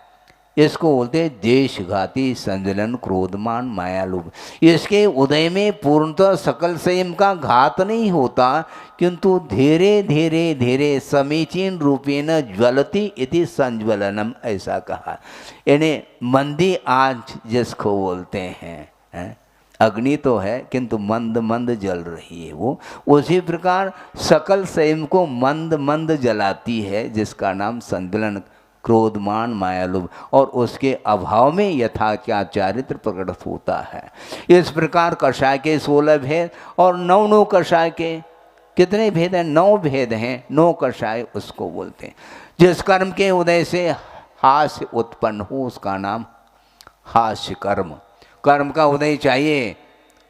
Speaker 1: इसको बोलते हैं देशघाती संज्वलन क्रोधमान मायालोभ। इसके उदय में पूर्णतः सकल संयम का घात नहीं होता, किंतु धीरे धीरे धीरे समीचीन रूपेण ज्वलती इति संज्वलनम, ऐसा कहा। यानी मंदी आँच जिसको बोलते हैं, अग्नि तो है किंतु मंद मंद जल रही है वो, उसी प्रकार सकल संयम को मंद मंद जलाती है, जिसका नाम संज्वलन क्रोधमान मायालोभ, और उसके अभाव में यथा क्या चारित्र प्रकट होता है। इस प्रकार कषाय के 16 भेद और 9 कषाय के कितने भेद हैं? 9 भेद हैं, 9 कषाय उसको बोलते हैं। जिस कर्म के उदय से हास्य उत्पन्न हो उसका नाम हास्य कर्म। कर्म का उदय चाहिए,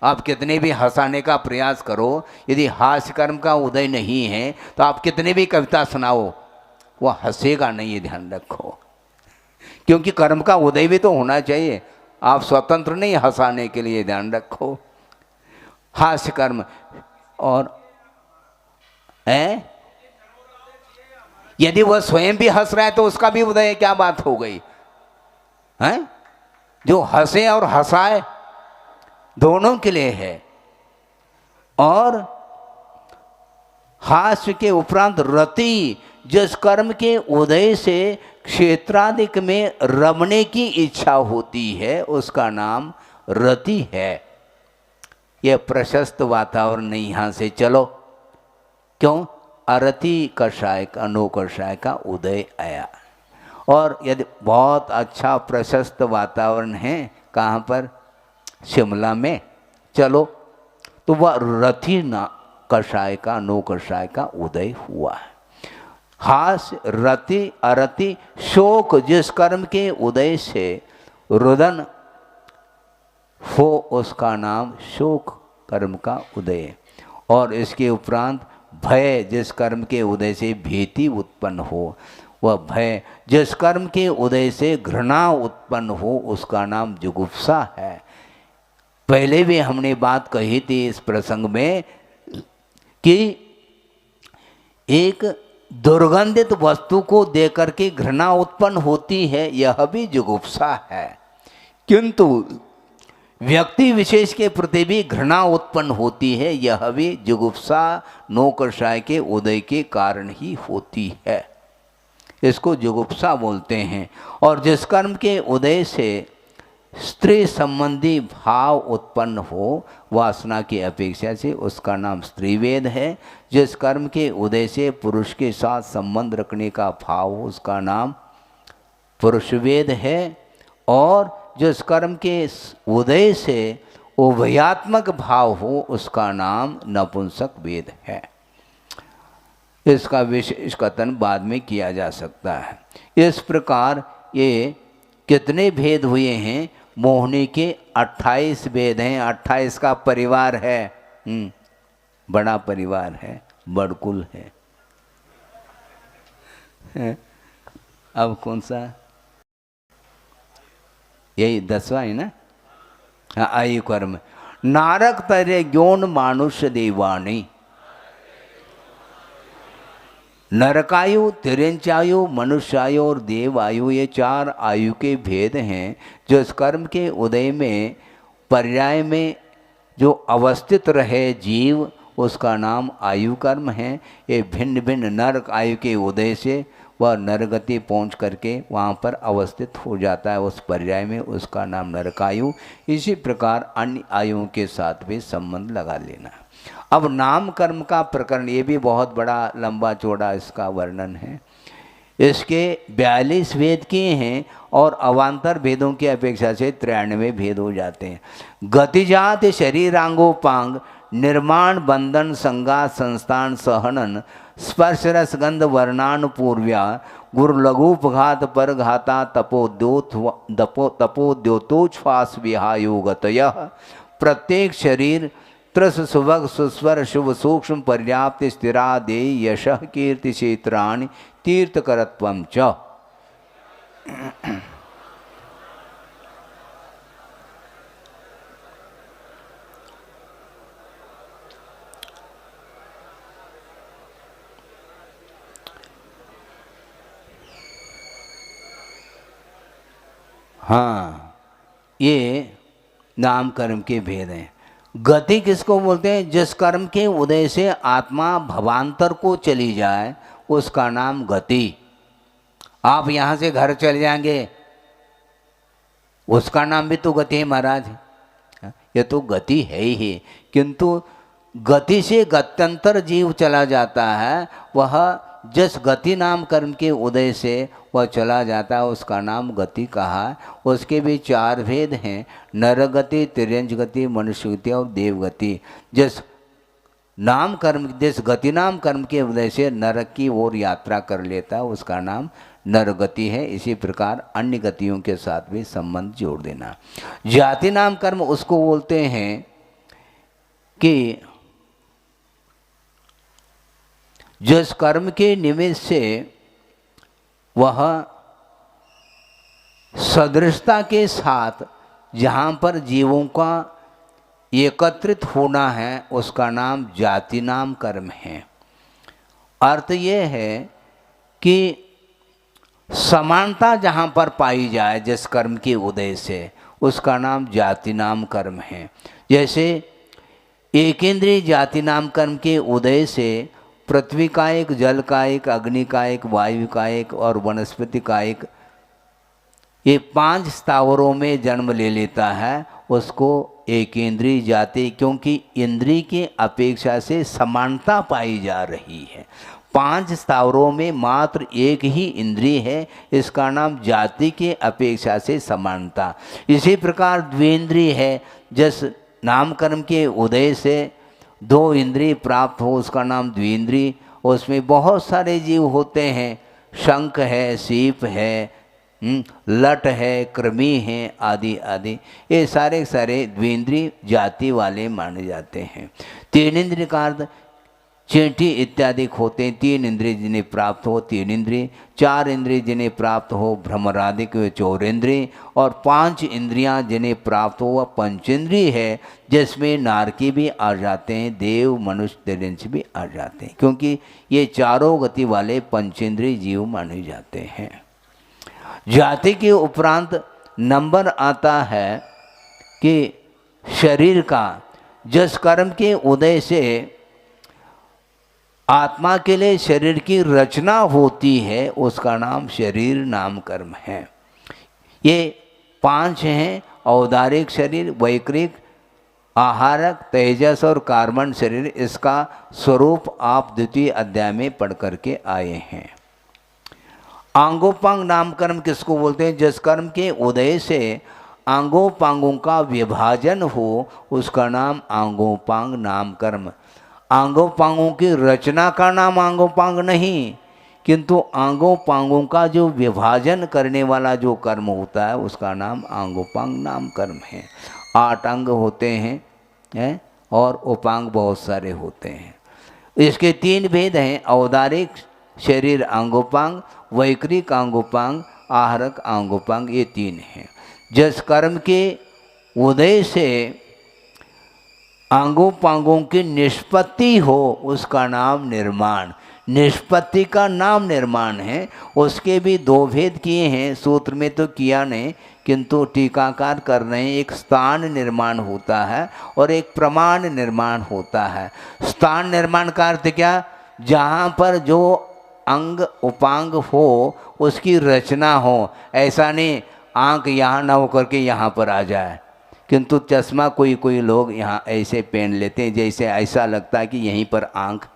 Speaker 1: आप कितने भी हंसाने का प्रयास करो, यदि हास्य कर्म का उदय नहीं है तो आप कितने भी कविता सुनाओ वो हंसेगा नहीं, ये ध्यान रखो। क्योंकि कर्म का उदय भी तो होना चाहिए, आप स्वतंत्र नहीं हंसाने के लिए, ध्यान रखो। हास्य कर्म और यदि वह स्वयं भी हंस रहा है तो उसका भी उदय, क्या बात हो गई है? जो हंसे और हंसाए दोनों के लिए है। और हास्य के उपरांत रति, जिस कर्म के उदय से क्षेत्राधिक में रमने की इच्छा होती है उसका नाम रति है। यह प्रशस्त वातावरण नहीं, यहाँ से चलो। क्यों? अरति कषाय का, 9 कषाय का उदय आया। और यदि बहुत अच्छा प्रशस्त वातावरण है, कहाँ पर? शिमला में, चलो तो वह रति ना कषाय का, 9 कषाय का उदय हुआ है। हास्य, रति, अरति, शोक, जिस कर्म के उदय से रुदन हो उसका नाम शोक कर्म का उदय। और इसके उपरांत भय, जिस कर्म के उदय से भीति उत्पन्न हो वह भय। जिस कर्म के उदय से घृणा उत्पन्न हो उसका नाम जुगुप्सा है। पहले भी हमने बात कही थी इस प्रसंग में कि एक दुर्गंधित वस्तु को देकर के घृणा उत्पन्न होती है, यह भी जुगुप्सा है। किंतु व्यक्ति विशेष के प्रति भी घृणा उत्पन्न होती है, यह भी जुगुप्सा 9 कषाय के उदय के कारण ही होती है। इसको जुगुप्सा बोलते हैं। और जिस कर्म के उदय से स्त्री संबंधी भाव उत्पन्न हो वासना की अपेक्षा से उसका नाम स्त्रीवेद है। जिस कर्म के उदय से पुरुष के साथ संबंध रखने का भाव हो उसका नाम पुरुषवेद है। और जिस कर्म के उदय से उभयात्मक भाव हो उसका नाम नपुंसक वेद है। इसका विशेष कथन बाद में किया जा सकता है। इस प्रकार ये कितने भेद हुए हैं? मोहिनी के 28 भेद हैं। 28 का परिवार है, बड़ा परिवार है, बड़कुल है। अब कौन सा? यही 10वां है ना? हाँ, आयु कर्म। नारक तरे ज्ञोन मानुष्य देवाणी, नरकायु, तिरंचायु, मनुष्यायु और देवायु, ये 4 आयु के भेद हैं। जो इस कर्म के उदय में पर्याय में जो अवस्थित रहे जीव उसका नाम आयु कर्म है। ये भिन्न भिन्न नरक आयु के उदय से वह नरगति पहुँच करके वहाँ पर अवस्थित हो जाता है उस पर्याय में, उसका नाम नरकायु। इसी प्रकार अन्य आयुओं के साथ भी संबंध लगा लेना। अब नाम कर्म का प्रकरण, ये भी बहुत बड़ा लंबा चौड़ा इसका वर्णन है। इसके 42 भेद किए हैं और अवान्तर भेदों की अपेक्षा से 93 भेद हो जाते हैं। गतिजात शरीरांगोपांग, निर्माण, बंधन, संगात, संस्थान, सहनन, स्पर्श रस गंध वर्णानुपूर्व्या, गुरु लघुपघात पर घाता, तपोद्योतोच्छ्वास विहायोगतय, प्रत्येक शरीर त्रस सुभग सुस्वर शुभ सूक्ष्म पर्याप्त स्थिरादे यश कीर्ति क्षेत्राणि तीर्थकरत्वं च। हाँ, ये नाम कर्म के भेद हैं। गति किसको बोलते हैं? जिस कर्म के उदय से आत्मा भवांतर को चली जाए उसका नाम गति। आप यहाँ से घर चले जाएंगे उसका नाम भी तो गति है महाराज, ये तो गति है ही। किंतु गति से गत्यंतर जीव चला जाता है, वह जिस गति नाम कर्म के उदय से वह चला जाता है उसका नाम गति कहा। उसके भी 4 भेद हैं, नरगति, तिर्यंच गति, मनुष्य गति और देवगति। जिस नाम कर्म, जिस गति नाम कर्म के वजह से नरक की ओर यात्रा कर लेता है उसका नाम नरगति है। इसी प्रकार अन्य गतियों के साथ भी संबंध जोड़ देना। जाति नाम कर्म उसको बोलते हैं कि जिस कर्म के निमित्त से वह सदृशता के साथ जहाँ पर जीवों का एकत्रित होना है उसका नाम जाति नाम कर्म है। अर्थ ये है कि समानता जहाँ पर पाई जाए जिस कर्म के उदय से उसका नाम जाति नाम कर्म है। जैसे एकेंद्रीय जाति नाम कर्म के उदय से पृथ्वी का एक, जल का एक, अग्नि का एक, वायु का एक और वनस्पति का एक, ये 5 स्थावरों में जन्म ले लेता है, उसको एकेंद्रीय जाति, क्योंकि इंद्रिय की अपेक्षा से समानता पाई जा रही है। 5 स्थावरों में मात्र एक ही इंद्रिय है, इसका नाम जाति के अपेक्षा से समानता। इसी प्रकार द्विंद्रिय है, जिस नाम कर्म के उदय से 2 इंद्रिय प्राप्त हो उसका नाम द्विंद्रिय। उसमें बहुत सारे जीव होते हैं, शंख है, सीप है, लट है, कृमि है, आदि आदि, ये सारे सारे द्विंद्रिय जाति वाले माने जाते हैं। 3 इंद्रिय का अर्थ चींटी इत्यादि होते हैं। 3 इंद्रिय जिन्हें प्राप्त हो 3 इंद्रिय, 4 इंद्रिय जिन्हें प्राप्त हो भ्रमरादिक 4 इंद्रिय, और 5 इंद्रियां जिन्हें प्राप्त हो वह पंचेंद्रिय है, जिसमें नारकी भी आ जाते हैं, देव मनुष्य तिर्यंच भी आ जाते हैं, क्योंकि ये चारों गति वाले पंचेंद्रिय जीव माने जाते हैं। जाति के उपरांत नंबर आता है कि शरीर का, जिस कर्म के उदय से आत्मा के लिए शरीर की रचना होती है उसका नाम शरीर नाम कर्म है। ये 5 हैं, औदारिक शरीर, वैकृक, आहारक, तेजस और कार्बन शरीर। इसका स्वरूप आप द्वितीय अध्याय में पढ़ करके आए हैं। आंगोपांग नाम कर्म किसको बोलते हैं? जिस कर्म के उदय से आंगोपांगों का विभाजन हो उसका नाम आंगोपांग नाम कर्म। आंगोपांगों की रचना का नाम आंगोपांग नहीं, किंतु आंगोपांगों का जो विभाजन करने वाला जो कर्म होता है उसका नाम आंगोपांग नाम कर्म है। 8 अंग होते हैं और उपांग बहुत सारे होते हैं। इसके 3 भेद हैं, औदारिक शरीर आंगोपांग, वैकृक आंगोपांग, आहारक आंगोपांग, ये 3 हैं। जिस कर्म के उदय से आंगोपांगों की निष्पत्ति हो उसका नाम निर्माण। निष्पत्ति का नाम निर्माण है। उसके भी 2 भेद किए हैं, सूत्र में तो किया नहीं किंतु टीकाकार कर रहे हैं। एक स्थान निर्माण होता है और एक प्रमाण निर्माण होता है। स्थान निर्माण का अर्थ क्या? जहाँ पर जो अंग उपांग हो उसकी रचना हो। ऐसा नहीं आंख यहाँ ना हो करके यहाँ पर आ जाए, किंतु चश्मा कोई कोई लोग यहाँ ऐसे पहन लेते हैं जैसे ऐसा लगता है कि यहीं पर आंख।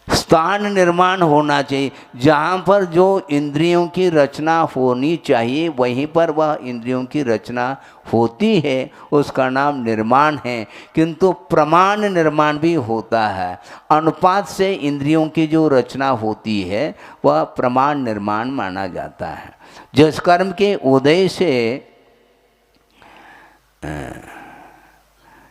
Speaker 1: स्थान निर्माण होना चाहिए। जहाँ पर जो इंद्रियों की रचना होनी चाहिए वहीं पर वह इंद्रियों की रचना होती है, उसका नाम निर्माण है। किंतु प्रमाण निर्माण भी होता है। अनुपात से इंद्रियों की जो रचना होती है वह प्रमाण निर्माण माना जाता है। जिस कर्म के उदय से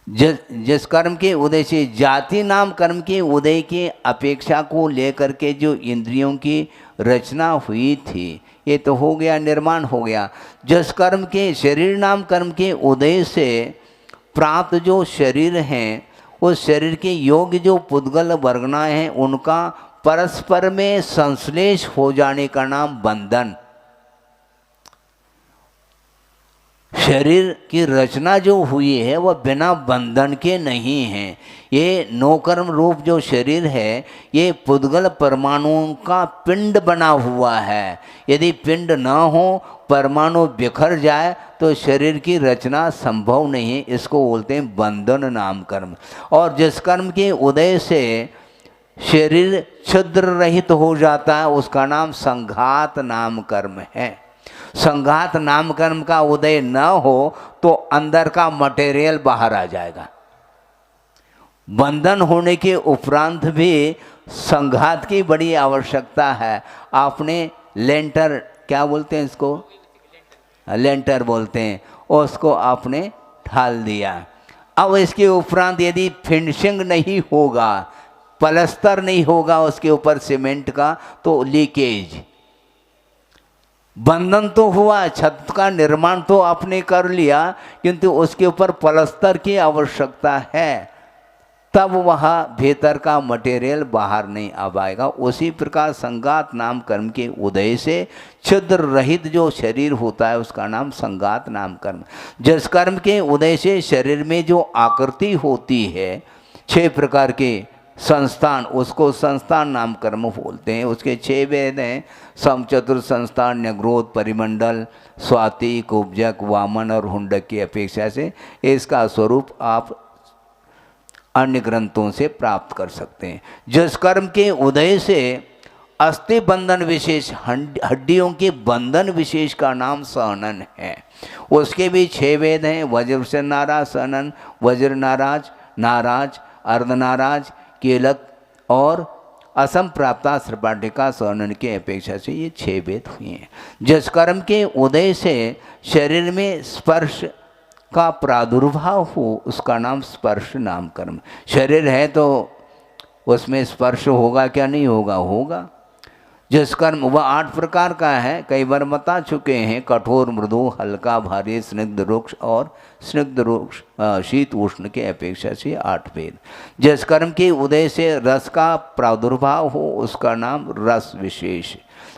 Speaker 1: जिस कर्म के उदय से जाति नाम कर्म के उदय के अपेक्षा को लेकर के जो इंद्रियों की रचना हुई थी, ये तो हो गया, निर्माण हो गया। जिस कर्म के शरीर नाम कर्म के उदय से प्राप्त जो शरीर हैं, उस शरीर के योग्य जो पुद्गल वर्गनाएं हैं उनका परस्पर में संश्लेष हो जाने का नाम बंधन। शरीर की रचना जो हुई है वह बिना बंधन के नहीं है। ये नौकर्म रूप जो शरीर है ये पुद्गल परमाणुओं का पिंड बना हुआ है। यदि पिंड न हो, परमाणु बिखर जाए तो शरीर की रचना संभव नहीं है। इसको बोलते हैं बंधन नाम कर्म। और जिस कर्म के उदय से शरीर छिद्र रहित हो जाता है उसका नाम संघात नाम कर्म है। संघात नाम कर्म का उदय न हो तो अंदर का मटेरियल बाहर आ जाएगा। बंधन होने के उपरांत भी संघात की बड़ी आवश्यकता है। आपने लेंटर, क्या बोलते हैं इसको, लेंटर बोलते हैं, उसको आपने ढाल दिया। अब इसके उपरांत यदि फिनिशिंग नहीं होगा, पलस्तर नहीं होगा उसके ऊपर सीमेंट का, तो लीकेज। बंधन तो हुआ, छत का निर्माण तो आपने कर लिया, किंतु उसके ऊपर पलस्तर की आवश्यकता है, तब वहाँ भीतर का मटेरियल बाहर नहीं आ पाएगा। उसी प्रकार संगात नाम कर्म के उदय से छिद्र रहित जो शरीर होता है उसका नाम संगात नाम कर्म। जिस कर्म के उदय से शरीर में जो आकृति होती है 6 प्रकार के संस्थान, उसको संस्थान नाम कर्म बोलते हैं। उसके 6 भेद हैं, सम, चतुर, संस्थान, न्यग्रोध, परिमंडल, स्वाति, कुब्जक, वामन और हुंडक की अपेक्षा से इसका स्वरूप आप अन्य ग्रंथों से प्राप्त कर सकते हैं। जिस कर्म के उदय से अस्थि बंधन विशेष, हड्डियों के बंधन विशेष का नाम सहनन है। उसके भी 6 वेद हैं, वज्र से नाराज सहनन, वज्र नाराज, नाराज, अर्धनाराज, केलक और असम प्राप्ता श्रपाटिका सहनन के अपेक्षा से ये 6 वेद हुए हैं। जिस कर्म के उदय से शरीर में स्पर्श का प्रादुर्भाव हो उसका नाम स्पर्श नाम कर्म। शरीर है तो उसमें स्पर्श होगा क्या, नहीं होगा, होगा। जिस कर्म वह 8 प्रकार का है, कई बार बता चुके हैं, कठोर, मृदु, हल्का, भारी, स्निग्ध, रुक्ष और स्निग्ध रुक्ष, शीत उष्ण के अपेक्षा से 8 भेद। जिस कर्म के उदय से रस का प्रादुर्भाव हो उसका नाम रस विशेष।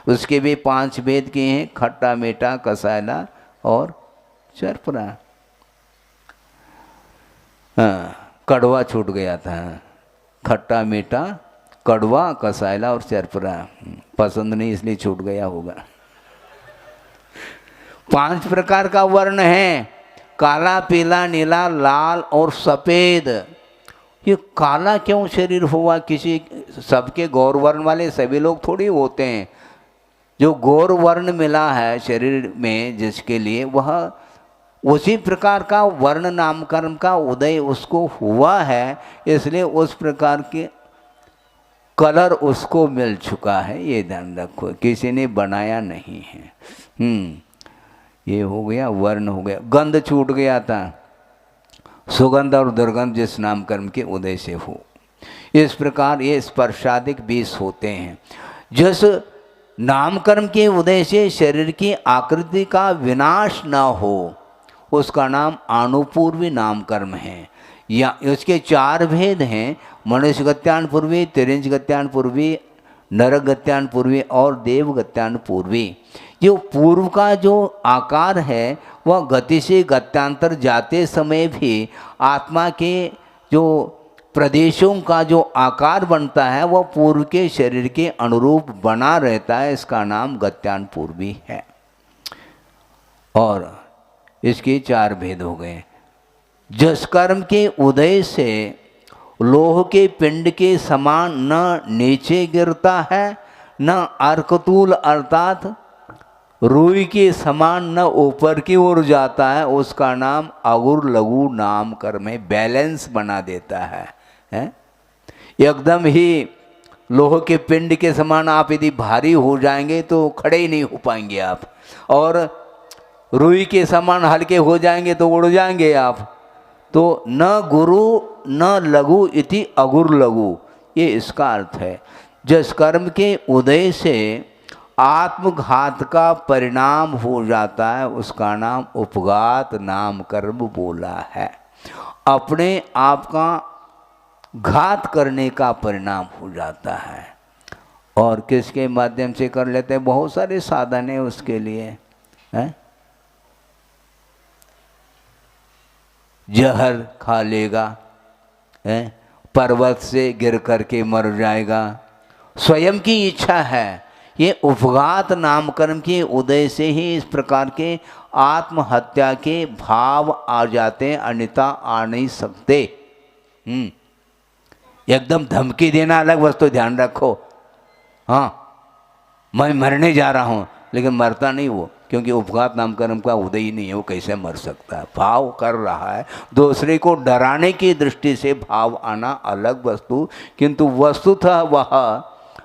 Speaker 1: उसके भी 5 भेद किए हैं, खट्टा, मीठा, कसायला और चरपरा। हाँ, कड़वा छूट गया था, खट्टा, मीठा, कड़वा, कसायला और चरपरा। पसंद नहीं इसलिए छूट गया होगा। 5 प्रकार का वर्ण है, काला, पीला, नीला, लाल और सफ़ेद। ये काला क्यों शरीर हुआ? किसी, सबके गौर वर्ण वाले सभी लोग थोड़ी होते हैं। जो गौर वर्ण मिला है शरीर में जिसके लिए, वह उसी प्रकार का वर्ण नामकर्म का उदय उसको हुआ है, इसलिए उस प्रकार के कलर उसको मिल चुका है। ये ध्यान रखो, किसी ने बनाया नहीं है। ये हो गया, वर्ण हो गया। गंध छूट गया था, सुगंध और दुर्गंध जिस नामकर्म के उदय से हो। इस प्रकार ये स्पर्शादिक 20 होते हैं। जिस नामकर्म के उदय से शरीर की आकृति का विनाश न हो उसका नाम आनुपूर्वी नामकर्म है। या उसके 4 भेद हैं, मनुष्य गत्यान पूर्वी, तिरिंज गत्यान पूर्वी, नरक गत्यान पूर्वी और देव गत्यान पूर्वी। जो पूर्व का जो आकार है वह गति से गत्यांतर जाते समय भी आत्मा के जो प्रदेशों का जो आकार बनता है वह पूर्व के शरीर के अनुरूप बना रहता है। इसका नाम गत्यान पूर्वी है। और इसके 4 भेद हो गए। जिस कर्म के उदय से लोह के पिंड के समान न नीचे गिरता है, न अर्कतूल अर्थात रुई के समान न ऊपर की ओर जाता है, उसका नाम अगुर लघु नाम कर्म है। बैलेंस बना देता है। एकदम ही लोह के पिंड के समान आप यदि भारी हो जाएंगे तो खड़े ही नहीं हो पाएंगे आप, और रुई के समान हल्के हो जाएंगे तो उड़ जाएंगे आप। तो न गुरु न लघु इति अगुर लघु, ये इसका अर्थ है। जिस कर्म के उदय से आत्मघात का परिणाम हो जाता है उसका नाम उपघात नाम कर्म बोला है। अपने आप का घात करने का परिणाम हो जाता है। और किसके माध्यम से कर लेते हैं? बहुत सारे साधन है उसके लिए, हैं? जहर खा लेगा, पर्वत से गिर करके मर जाएगा, स्वयं की इच्छा है। ये उपघात नामकर्म के उदय से ही इस प्रकार के आत्महत्या के भाव आ जाते हैं, अन्यथा आ नहीं सकते। एकदम धमकी देना अलग वस्तु, ध्यान रखो। हाँ, मैं मरने जा रहा हूँ, लेकिन मरता नहीं वो। क्योंकि उपघात नाम कर्म का उदय ही नहीं है, वो कैसे मर सकता है। भाव कर रहा है, दूसरे को डराने की दृष्टि से भाव आना अलग वस्तु, किंतु वस्तुतः वह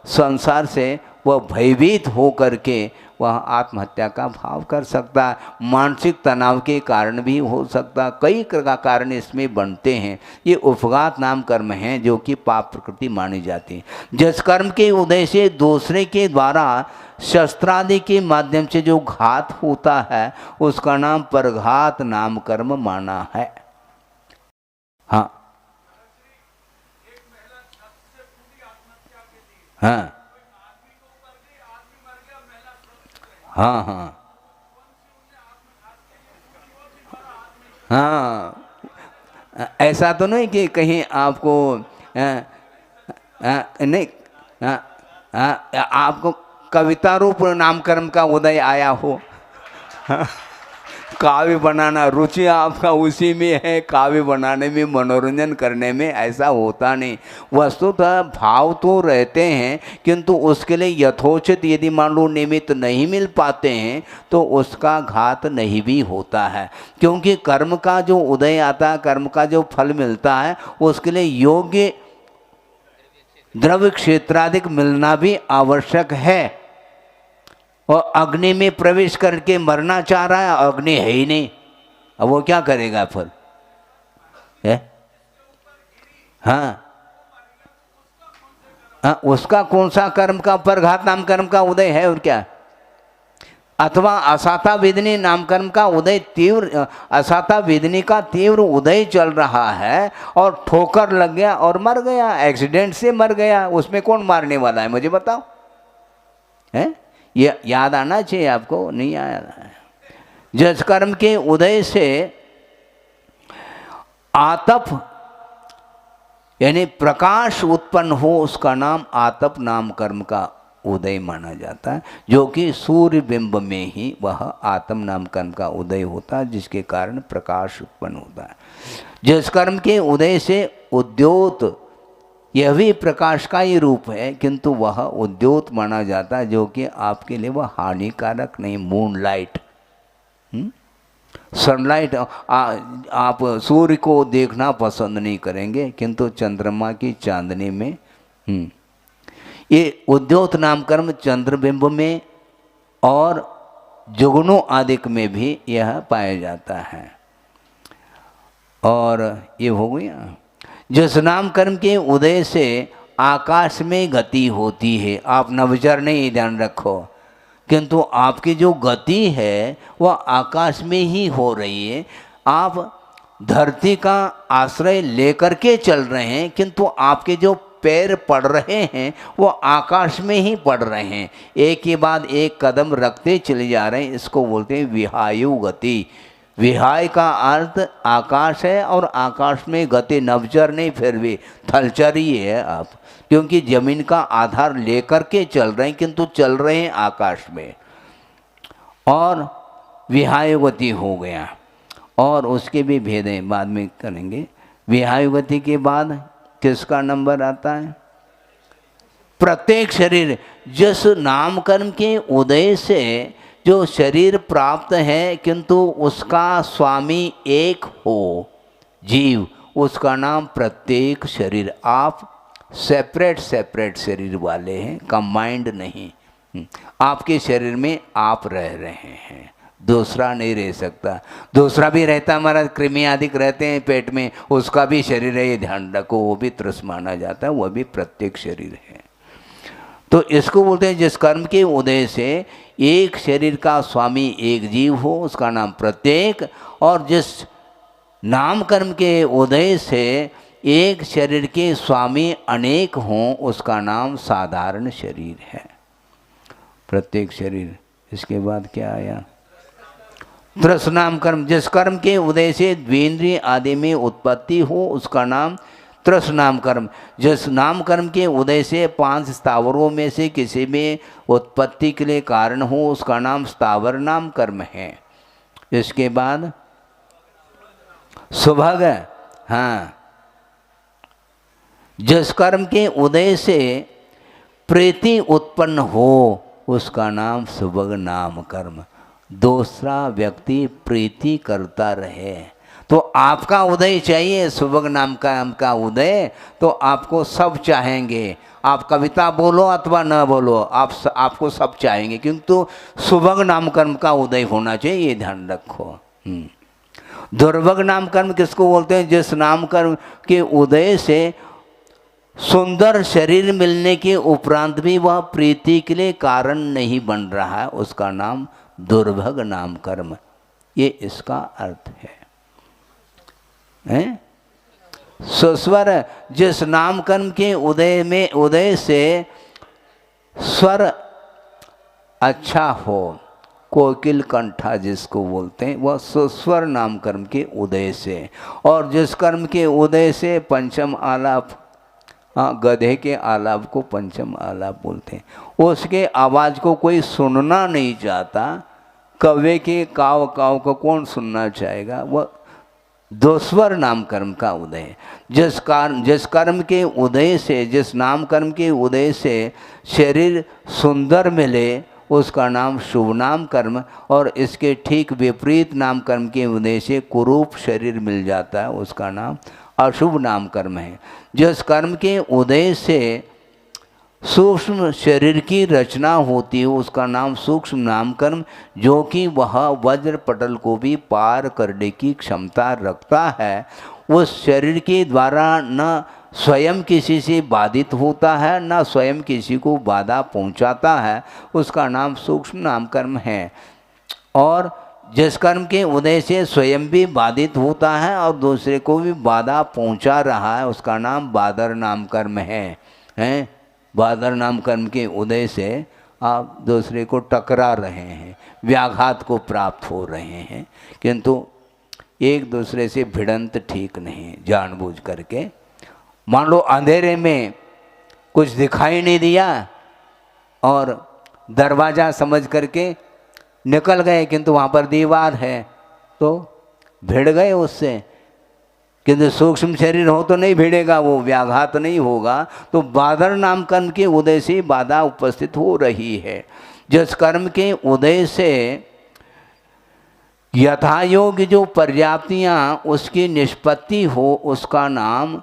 Speaker 1: संसार से वह भयभीत हो करके वह आत्महत्या का भाव कर सकता है। मानसिक तनाव के कारण भी हो सकता, कई कारण इसमें बनते हैं। ये उपघात नाम कर्म हैं जो कि पाप प्रकृति मानी जाती है। जिस कर्म के उदय से दूसरे के द्वारा शस्त्रादि के माध्यम से जो घात होता है उसका नाम परघात नाम कर्म माना है। हाँ हाँ हाँ हाँ हाँ, ऐसा तो नहीं कि कहीं आपको नहीं, आपको कविता रूप नामकर्म का उदय आया हो। काव्य बनाना रुचि आपका उसी में है, काव्य बनाने में, मनोरंजन करने में, ऐसा होता नहीं। वस्तुतः भाव तो रहते हैं, किंतु उसके लिए यथोचित यदि मान लो निमित्त नहीं मिल पाते हैं तो उसका घात नहीं भी होता है। क्योंकि कर्म का जो उदय आता है, कर्म का जो फल मिलता है, उसके लिए योग्य द्रव्य क्षेत्राधिक मिलना भी आवश्यक है। और अग्नि में प्रवेश करके मरना चाह रहा है, अग्नि है ही नहीं, अब वो क्या करेगा फिर है? हाँ हाँ, उसका कौन सा कर्म का परघात नाम कर्म का उदय है और क्या? अथवा असाता वेदनी नाम कर्म का उदय तीव्र, असाता वेदनी का तीव्र उदय चल रहा है और ठोकर लग गया और मर गया, एक्सीडेंट से मर गया, उसमें कौन मारने वाला है मुझे बताओ? है ये याद आना चाहिए आपको, नहीं आया है। जिस कर्म के उदय से आतप यानी प्रकाश उत्पन्न हो उसका नाम आतप नाम कर्म का उदय माना जाता है, जो कि सूर्य बिंब में ही वह आत्म नाम कर्म का उदय होता है, जिसके कारण प्रकाश उत्पन्न होता है। जिस कर्म के उदय से उद्योत, यह भी प्रकाश का ही रूप है, किंतु वह उद्योत माना जाता है, जो कि आपके लिए वह हानिकारक नहीं। मूनलाइट, सनलाइट, आप सूर्य को देखना पसंद नहीं करेंगे, किंतु चंद्रमा की चांदनी में ये उद्योत नाम कर्म चंद्रबिंब में और जुगनों आदिक में भी यह पाया जाता है। और ये हो गया। जिस नाम कर्म के उदय से आकाश में गति होती है, आप नवचर नहीं ध्यान रखो, किंतु आपकी जो गति है वह आकाश में ही हो रही है। आप धरती का आश्रय लेकर के चल रहे हैं, किंतु आपके जो पैर पड़ रहे हैं वो आकाश में ही पड़ रहे हैं, एक के बाद एक कदम रखते चले जा रहे हैं। इसको बोलते हैं विहायु गति। विहाय का अर्थ आकाश है और आकाश में गति, नवचर नहीं, फिर भी थलचर ही है आप, क्योंकि जमीन का आधार लेकर के चल रहे हैं, किंतु चल रहे हैं आकाश में। और विहाय गति हो गया, और उसके भी भेद हैं, बाद में करेंगे। विहाय गति के बाद किसका नंबर आता है? प्रत्येक शरीर। जिस नाम कर्म के उदय से जो शरीर प्राप्त है, किंतु उसका स्वामी एक हो जीव, उसका नाम प्रत्येक शरीर। आप सेपरेट सेपरेट शरीर वाले हैं, कंबाइंड नहीं। आपके शरीर में आप रह रहे हैं, दूसरा नहीं रह सकता। दूसरा भी रहता, हमारा कृमि आदि रहते हैं पेट में, उसका भी शरीर है, ये ध्यान रखो, वो भी त्रस माना जाता है, वह भी प्रत्येक शरीर है। तो इसको बोलते हैं जिस कर्म के उदय से एक शरीर का स्वामी एक जीव हो, उसका नाम प्रत्येक। और जिस नाम कर्म के उदय से एक शरीर के स्वामी अनेक हों, उसका नाम साधारण शरीर है, प्रत्येक शरीर। इसके बाद क्या आया? त्रस नाम कर्म। जिस कर्म के उदय से द्वेंद्रिय आदि में उत्पत्ति हो, उसका नाम त्रस नाम कर्म। जिस नाम कर्म के उदय से 5 स्थावरों में से किसी में उत्पत्ति के लिए कारण हो, उसका नाम स्थावर नाम कर्म है। इसके बाद सुभग। हाँ, जिस कर्म के उदय से प्रीति उत्पन्न हो, उसका नाम सुभग नाम कर्म। दूसरा व्यक्ति प्रीति करता रहे। तो आपका उदय चाहिए, सुभग नाम का उदय, तो आपको सब चाहेंगे। आप कविता बोलो अथवा न बोलो, आपको सब चाहेंगे, क्योंकि तो सुभग नाम कर्म का उदय होना चाहिए, ये ध्यान रखो। दुर्भग नाम कर्म किसको बोलते हैं? जिस नाम कर्म के उदय से सुंदर शरीर मिलने के उपरांत भी वह प्रीति के लिए कारण नहीं बन रहा है, उसका नाम दुर्भग नाम कर्म, ये इसका अर्थ है। सुस्वर, जिस नाम कर्म के उदय से स्वर अच्छा हो, कोकिल कंठा जिसको बोलते हैं, वह सुस्वर नाम कर्म के उदय से। और जिस कर्म के उदय से पंचम आलाप, गधे के आलाप को पंचम आलाप बोलते हैं, उसके आवाज़ को कोई सुनना नहीं चाहता। कौवे के काव काव को कौन सुनना चाहेगा? वह दोस्वर नाम कर्म का उदय। जिस कर्म के उदय से, जिस नाम कर्म के उदय से शरीर सुंदर मिले, उसका नाम शुभ नाम कर्म। और इसके ठीक विपरीत नाम कर्म के उदय से कुरूप शरीर मिल जाता है, उसका नाम अशुभ नाम कर्म है। जिस कर्म के उदय से सूक्ष्म शरीर की रचना होती है, उसका नाम सूक्ष्म नाम कर्म, जो कि वह वज्र पटल को भी पार करने की क्षमता रखता है। उस शरीर के द्वारा न स्वयं किसी से बाधित होता है, न स्वयं किसी को बाधा पहुंचाता है, उसका नाम सूक्ष्म नाम कर्म है। और जिस कर्म के उदय से स्वयं भी बाधित होता है और दूसरे को भी बाधा पहुंचा रहा है, उसका नाम बादर नाम कर्म है। बादर नाम कर्म के उदय से आप दूसरे को टकरा रहे हैं, व्याघात को प्राप्त हो रहे हैं, किंतु एक दूसरे से भिड़ंत ठीक नहीं। जानबूझ करके, मान लो अंधेरे में कुछ दिखाई नहीं दिया और दरवाज़ा समझ करके निकल गए, किंतु वहाँ पर दीवार है, तो भिड़ गए उससे। किंतु सूक्ष्म शरीर हो तो नहीं भिड़ेगा, वो व्याघात नहीं होगा। तो बादर नाम कर्म के उदय से बाधा उपस्थित हो रही है। जिस कर्म के उदय से यथायोग्य जो पर्याप्तियाँ उसकी निष्पत्ति हो, उसका नाम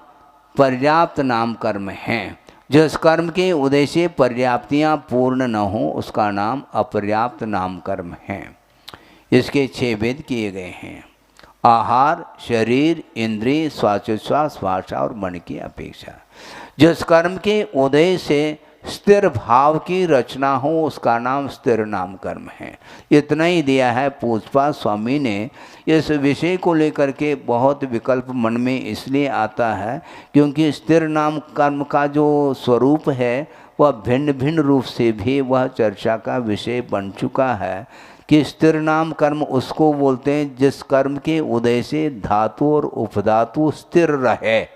Speaker 1: पर्याप्त नाम कर्म है। जिस कर्म के उदय से पर्याप्तियाँ पूर्ण न हो, उसका नाम अपर्याप्त नाम कर्म है। इसके 6 भेद किए गए हैं: आहार, शरीर, इंद्रिय, श्वासोच्छ्वास, भाषा और मन की अपेक्षा। जिस कर्म के उदय से स्थिर भाव की रचना हो, उसका नाम स्थिर नाम कर्म है। इतना ही दिया है पूजपा स्वामी ने। इस विषय को लेकर के बहुत विकल्प मन में इसलिए आता है क्योंकि स्थिर नाम कर्म का जो स्वरूप है वह भिन्न भिन्न रूप से भी वह चर्चा का विषय बन चुका है कि स्थिर नाम कर्म उसको बोलते हैं जिस कर्म के उदय से धातु और उपधातु स्थिर रहे,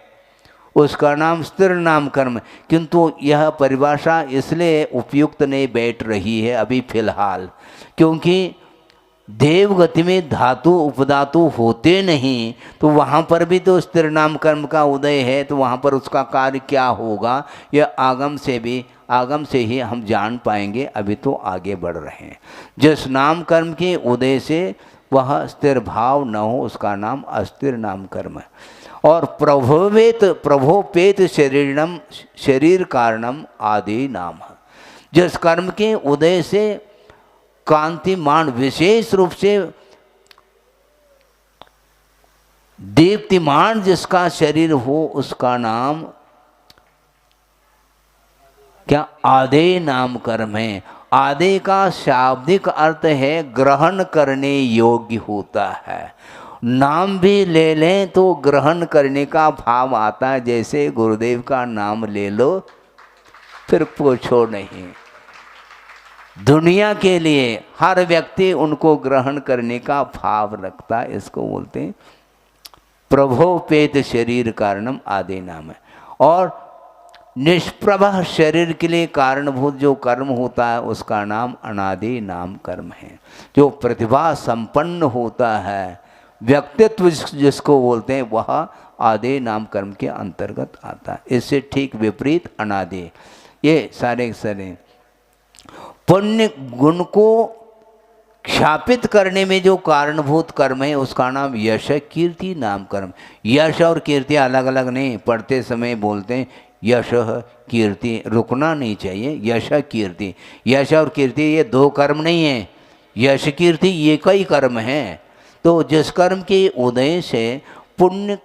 Speaker 1: उसका नाम स्थिर नाम कर्म। किंतु यह परिभाषा इसलिए उपयुक्त नहीं बैठ रही है अभी फिलहाल, क्योंकि देवगति में धातु उपधातु होते नहीं, तो वहाँ पर भी तो स्थिर नाम कर्म का उदय है, तो वहाँ पर उसका कार्य क्या होगा यह आगम से ही हम जान पाएंगे। अभी तो आगे बढ़ रहे हैं। जिस नाम कर्म के उदय से वह स्थिर भाव न हो, उसका नाम अस्थिर नाम कर्म है। और प्रभोपेत शरीर कारणम आदि नाम है। जिस कर्म के उदय से कांतिमान विशेष रूप से दीप्तिमान जिसका शरीर हो, उसका नाम क्या? आदे नाम कर्म है। आदे का शाब्दिक अर्थ है ग्रहण करने योग्य होता है। नाम भी ले लें तो ग्रहण करने का भाव आता है। जैसे गुरुदेव का नाम ले लो फिर पूछो नहीं। दुनिया के लिए हर व्यक्ति उनको ग्रहण करने का भाव रखता है। इसको बोलते हैं प्रभोपेत शरीर कारणम आदि नाम है। और निष्प्रभ शरीर के लिए कारणभूत जो कर्म होता है उसका नाम अनादि नाम कर्म है। जो प्रतिभा संपन्न होता है, व्यक्तित्व जिसको बोलते हैं, वह आदि नाम कर्म के अंतर्गत आता है। इससे ठीक विपरीत अनादि। ये सारे पुण्य गुण को ख्यापित करने में जो कारणभूत कर्म है उसका नाम यश कीर्ति नाम कर्म। यश और कीर्ति अलग अलग नहीं, पढ़ते समय बोलते हैं यश कीर्ति, रुकना नहीं चाहिए। यश कीर्ति, यश और कीर्ति ये दो कर्म नहीं है, यश कीर्ति ये कई कर्म हैं। तो जिस कर्म के उदय से पुण्य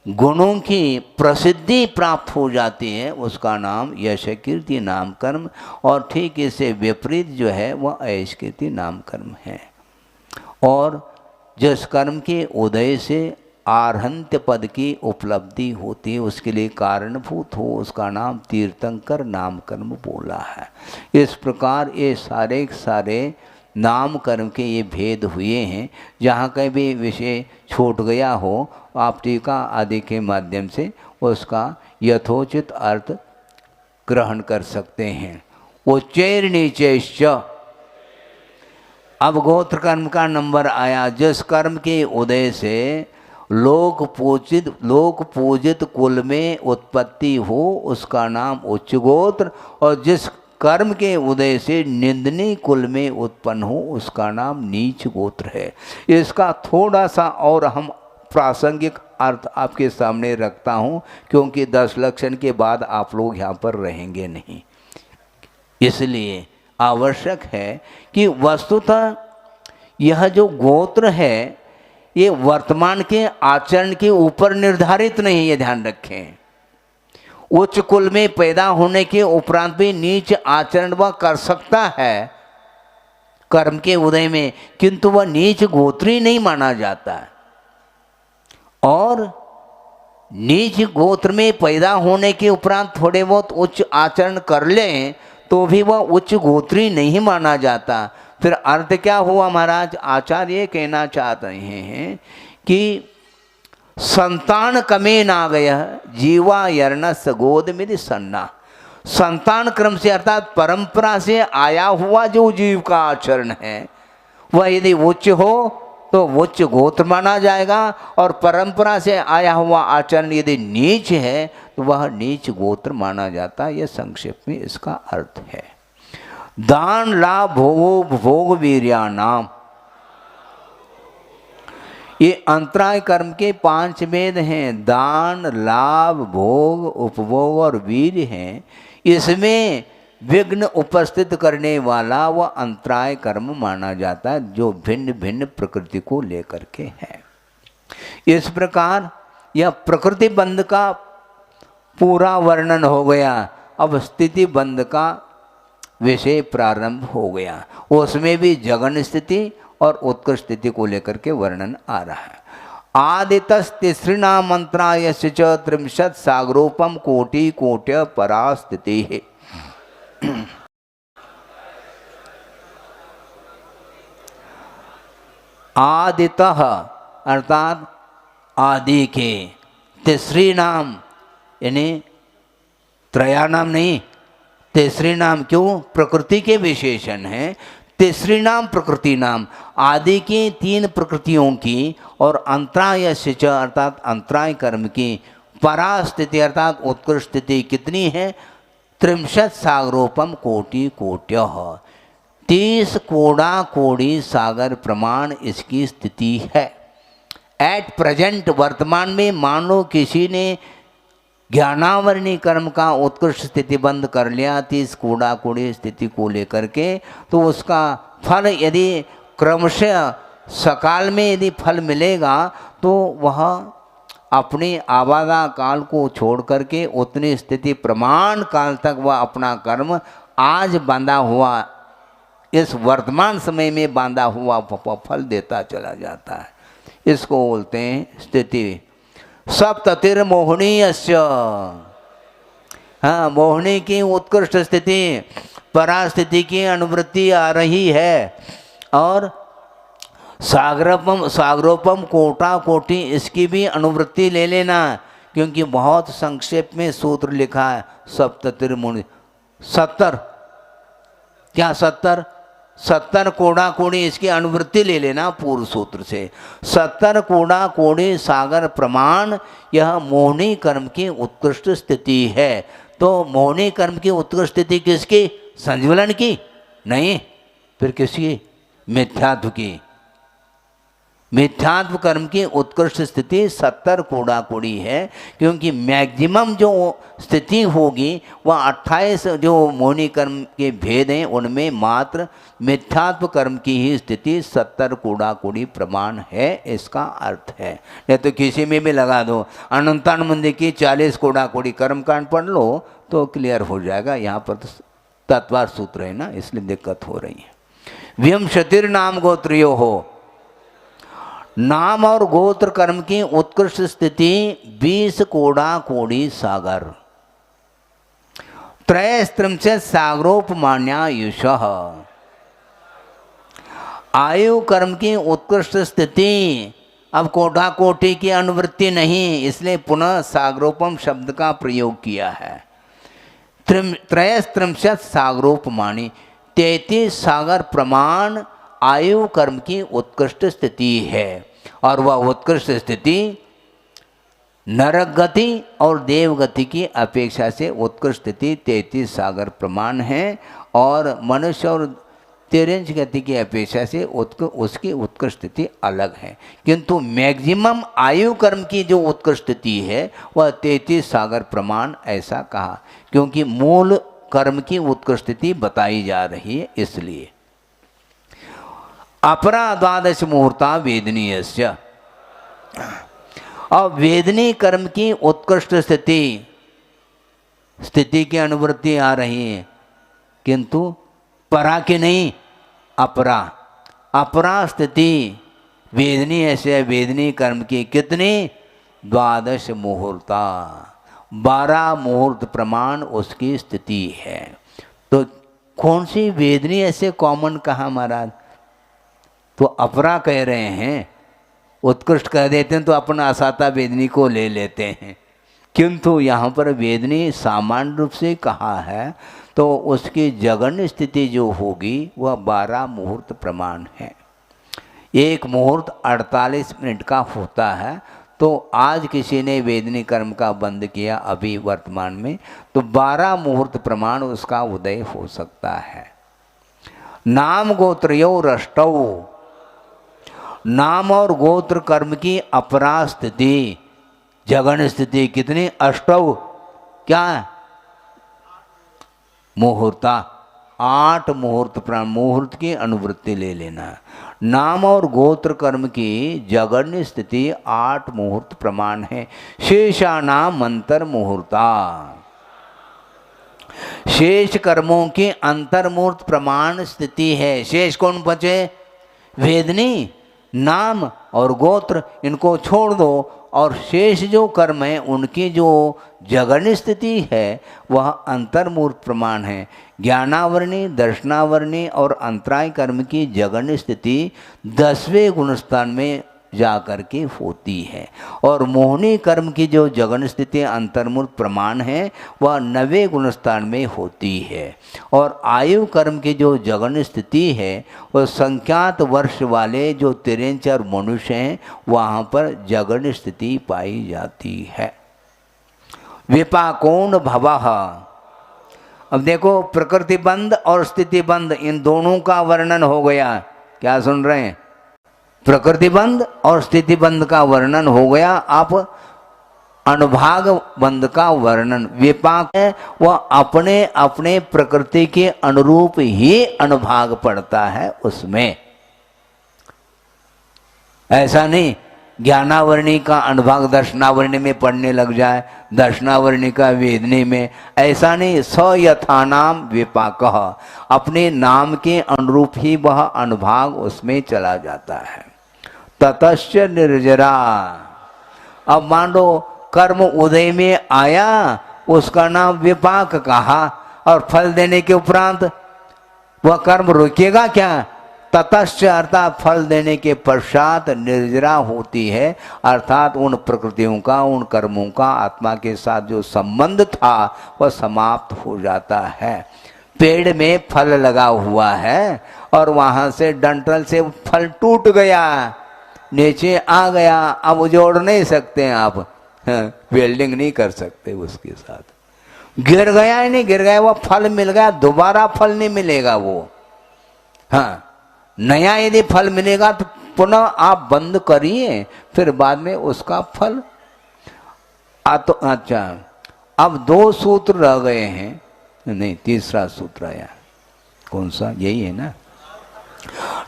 Speaker 1: गुणों की प्रसिद्धि प्राप्त हो जाती है उसका नाम यश कीर्ति नाम कर्म, और ठीक इससे विपरीत जो है वह ऐश कीर्ति नाम कर्म है। और जिस कर्म के उदय से आरहंत्य पद की उपलब्धि होती है उसके लिए कारणभूत हो उसका नाम तीर्थंकर नाम कर्म बोला है। इस प्रकार ये सारे सारे नाम कर्म के ये भेद हुए हैं। जहाँ कहीं भी विषय छूट गया हो आप टीका आदि के माध्यम से उसका यथोचित अर्थ ग्रहण कर सकते हैं। उच्चैर नीचैश्च, अब गोत्र कर्म का नंबर आया। जिस कर्म के उदय से लोक पूजित कुल में उत्पत्ति हो उसका नाम उच्च गोत्र, और जिस कर्म के उदय से निंदनीय कुल में उत्पन्न हो उसका नाम नीच गोत्र है। इसका थोड़ा सा और हम प्रासंगिक अर्थ आपके सामने रखता हूँ, क्योंकि 10 लक्षण के बाद आप लोग यहाँ पर रहेंगे नहीं, इसलिए आवश्यक है कि वस्तुतः यह जो गोत्र है ये वर्तमान के आचरण के ऊपर निर्धारित नहीं, ये ध्यान रखें। उच्च कुल में पैदा होने के उपरांत भी नीच आचरण वह कर सकता है कर्म के उदय में, किंतु वह नीच गोत्री नहीं माना जाता है। और नीच गोत्र में पैदा होने के उपरांत थोड़े बहुत उच्च आचरण कर लें तो भी वह उच्च गोत्री नहीं माना जाता। फिर अर्थ क्या हुआ महाराज? आचार्य कहना चाहते हैं कि संतान कमे ना गया जीवा यर्णस गोद में सन्ना। संतान क्रम से अर्थात परंपरा से आया हुआ जो जीव का आचरण है वह यदि उच्च हो तो उच्च गोत्र माना जाएगा, और परंपरा से आया हुआ आचरण यदि नीच है तो वह नीच गोत्र माना जाता है। यह संक्षेप में इसका अर्थ है। दान लाभ भोग वीर्या नाम, ये अंतराय कर्म के 5 वेद हैं। दान लाभ भोग उपभोग और वीर्य हैं। इसमें विघ्न उपस्थित करने वाला वह अंतराय कर्म माना जाता है जो भिन्न भिन्न प्रकृति को लेकर के है। इस प्रकार यह प्रकृति बंध का पूरा वर्णन हो गया। अब स्थिति बंध का विषय प्रारंभ हो गया। उसमें भी जगन स्थिति और उत्कृष्ट स्थिति को लेकर के वर्णन आ रहा है। आदितस्तिसृणाम मंत्रायस्य च त्रिंशत् सागरोपम कोटि कोट्य परा स्थिति है। आदितः अर्थात आदि के, तीसरी नाम यानी त्रया नाम नहीं, तीसरी नाम क्यों? प्रकृति के विशेषण है। तीसरी नाम प्रकृति नाम, आदि की 3 प्रकृतियों की और अंतरायस्य च अर्थात अंतराय कर्म की परा स्थिति अर्थात उत्कृष्ट स्थिति कितनी है? 30 सागरोपम कोटि कोट्य, 30 कोड़ा कोड़ी सागर प्रमाण इसकी स्थिति है। एट प्रेजेंट वर्तमान में मान लो किसी ने ज्ञानावरणी कर्म का उत्कृष्ट स्थिति बंद कर लिया 30 कूड़ा कूड़ी स्थिति को लेकर के, तो उसका फल यदि क्रमशः सकाल में यदि फल मिलेगा तो वह अपने आबादा काल को छोड़ करके उतनी स्थिति प्रमाण काल तक वह अपना कर्म आज बांधा हुआ इस वर्तमान समय में बांधा हुआ फल देता चला जाता है। इसको बोलते हैं स्थिति। सप्ततिर्मोहनीयस्य, हाँ मोहनी की उत्कृष्ट स्थिति परास्थिति की अनुवृत्ति आ रही है। और सागरोपम कोटा कोटि इसकी भी अनुवृत्ति ले लेना, क्योंकि बहुत संक्षेप में सूत्र लिखा है। सप्ततिर्मोहनी 70 क्या 70 कोड़ा कोड़ी इसकी अनुवृत्ति ले लेना पूर्व सूत्र से। 70 कोड़ा कोड़ी सागर प्रमाण यह मोहनी कर्म की उत्कृष्ट स्थिति है। तो मोहनी कर्म की उत्कृष्ट स्थिति किसकी? संज्वलन की नहीं, फिर किसकी? मिथ्यात्व की, मिथ्यात्व कर्म की उत्कृष्ट स्थिति 70 कोड़ा कोड़ी है, क्योंकि मैक्सिमम जो स्थिति होगी वह 28 जो मोहिनी कर्म के भेद हैं उनमें मात्र मिथ्यात्व कर्म की ही स्थिति 70 कोड़ा कोड़ी प्रमाण है, इसका अर्थ है। नहीं तो किसी में भी लगा दो, अनंतान मंदिर की 40 कोड़ा कोड़ी कर्म कांड पढ़ लो तो क्लियर हो जाएगा। यहाँ पर तो तत्वार सूत्र है ना, इसलिए दिक्कत हो रही है। विंशतिर नाम गोत्रियो हो, नाम और गोत्र कर्म की उत्कृष्ट स्थिति 20 कोड़ा कोड़ी सागर, त्रयस्त्रिंशत् सागरोपमान्यायुष, आयु कर्म की उत्कृष्ट स्थिति, अब कोटा कोटि की अनुवृत्ति नहीं, इसलिए पुनः सागरोपम शब्द का प्रयोग किया है। त्रयस्त्रिंशत् सागरोपमानी, 33 सागर प्रमाण आयु कर्म की उत्कृष्ट स्थिति है, और वह उत्कृष्ट स्थिति नरक गति और देव गति की अपेक्षा से उत्कृष्ट स्थिति 33 सागर प्रमाण है, और मनुष्य और 13 गति की अपेक्षा से उसकी उत्कृष्ट स्थिति अलग है। किंतु मैक्सिमम आयु कर्म की जो उत्कृष्ट स्थिति है वह 33 सागर प्रमाण, ऐसा कहा क्योंकि मूल कर्म की उत्कृष्ट स्थिति बताई जा रही है। इसलिए अपरा 12 मुहूर्ता वेदनीयस्य, अब वेदनीय कर्म की उत्कृष्ट स्थिति की अनुवृत्ति आ रही है, किंतु परा की नहीं, अपरा स्थिति वेदनीय ऐसे वेदनीय कर्म की कितनी 12 मुहूर्ता, 12 मुहूर्त प्रमाण उसकी स्थिति है। तो कौन सी वेदनीय ऐसे कॉमन कहा महाराज, तो अपरा कह रहे हैं, उत्कृष्ट कह देते हैं तो अपना असाता वेदनी को ले लेते हैं, किंतु यहाँ पर वेदनी सामान्य रूप से कहा है तो उसकी जघन्य स्थिति जो होगी वह 12 मुहूर्त प्रमाण है। एक मुहूर्त 48 मिनट का होता है, तो आज किसी ने वेदनी कर्म का बंद किया अभी वर्तमान में, तो 12 मुहूर्त प्रमाण उसका उदय हो सकता है। नाम गोत्रयो रष्टौ, नाम और गोत्र कर्म की अपरा स्थिति जघन्य स्थिति कितनी, अष्टौ क्या मुहूर्ता, 8 मुहूर्त प्रमाण, मुहूर्त की अनुवृत्ति ले लेना। नाम और गोत्र कर्म की जघन्य स्थिति 8 मुहूर्त प्रमाण है। शेषानाम अंतर मुहूर्ता, शेष कर्मों की अंतर मुहूर्त प्रमाण स्थिति है। शेष कौन बचे, वेदनी, नाम और गोत्र, इनको छोड़ दो, और शेष जो कर्म है उनकी जो जघन्य स्थिति है वह अंतर्मूर्त प्रमाण है। ज्ञानावरणी, दर्शनावरणी और अंतराय कर्म की जघन्य स्थिति 10वें गुणस्थान में जाकर के होती है, और मोहनी कर्म की जो जघन्य स्थिति अंतर्मूर्त प्रमाण है वह 9वें गुणस्थान में होती है, और आयु कर्म की जो जघन्य स्थिति है वह संख्यात वर्ष वाले जो 43 मनुष्य हैं वहाँ पर जघन्य स्थिति पाई जाती है। विपाकोण भवः, अब देखो प्रकृति बंध और स्थिति बंध इन दोनों का वर्णन हो गया। क्या सुन रहे हैं, प्रकृति बंध और स्थिति बंध का वर्णन हो गया। आप अनुभाग बंध का वर्णन, विपाक है वह अपने अपने प्रकृति के अनुरूप ही अनुभाग पड़ता है उसमें, ऐसा नहीं ज्ञानावरणी का अनुभाग दर्शनावरणी में पढ़ने लग जाए, दर्शनावरणी का वेदनी में, ऐसा नहीं। स यथानाम विपाकः, अपने नाम के अनुरूप ही वह अनुभाग उसमें चला जाता है। ततश्च निर्जरा, अब मान लो कर्म उदय में आया, उसका नाम विपाक कहा, और फल देने के उपरांत वह कर्म रुकेगा क्या, ततश्च अर्थात फल देने के पश्चात निर्जरा होती है, अर्थात उन प्रकृतियों का, उन कर्मों का आत्मा के साथ जो संबंध था वह समाप्त हो जाता है। पेड़ में फल लगा हुआ है और वहां से डंठल से फल टूट गया, नीचे आ गया, अब जोड़ नहीं सकते आप, वेल्डिंग नहीं कर सकते उसके साथ। गिर गया ही नहीं, गिर गया, वो फल मिल गया, दोबारा फल नहीं मिलेगा वो। हाँ, नया यदि फल मिलेगा तो पुनः आप बंद करिए, फिर बाद में उसका फल तो अच्छा, अब 2 सूत्र रह गए हैं, नहीं तीसरा सूत्र आया, कौन सा, यही है ना।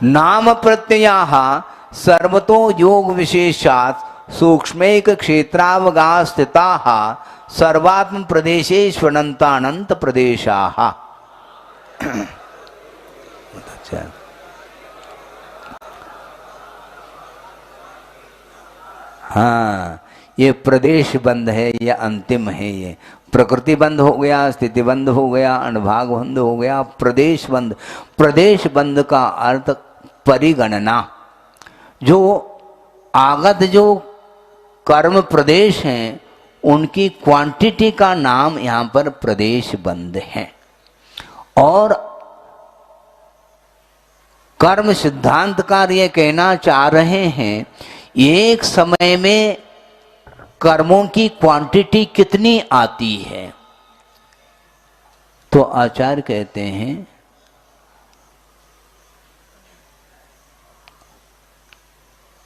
Speaker 1: नाम प्रत्ययाः सर्वतो योग विशेषात् सूक्ष्मैक क्षेत्रावगा स्थिताः सर्वात्म प्रदेशेष्वनन्तानंत प्रदेशाः। अच्छा, हाँ, ये प्रदेश बंध है, ये अंतिम है। ये प्रकृति बंध हो गया, स्थिति बंध हो गया, अनुभाग बंध हो गया, प्रदेश बंध। प्रदेश बंध का अर्थ परिगणना, जो आगत जो कर्म प्रदेश हैं उनकी क्वांटिटी का नाम यहाँ पर प्रदेश बंध है। और कर्म सिद्धांतकार ये कहना चाह रहे हैं, एक समय में कर्मों की क्वांटिटी कितनी आती है, तो आचार्य कहते हैं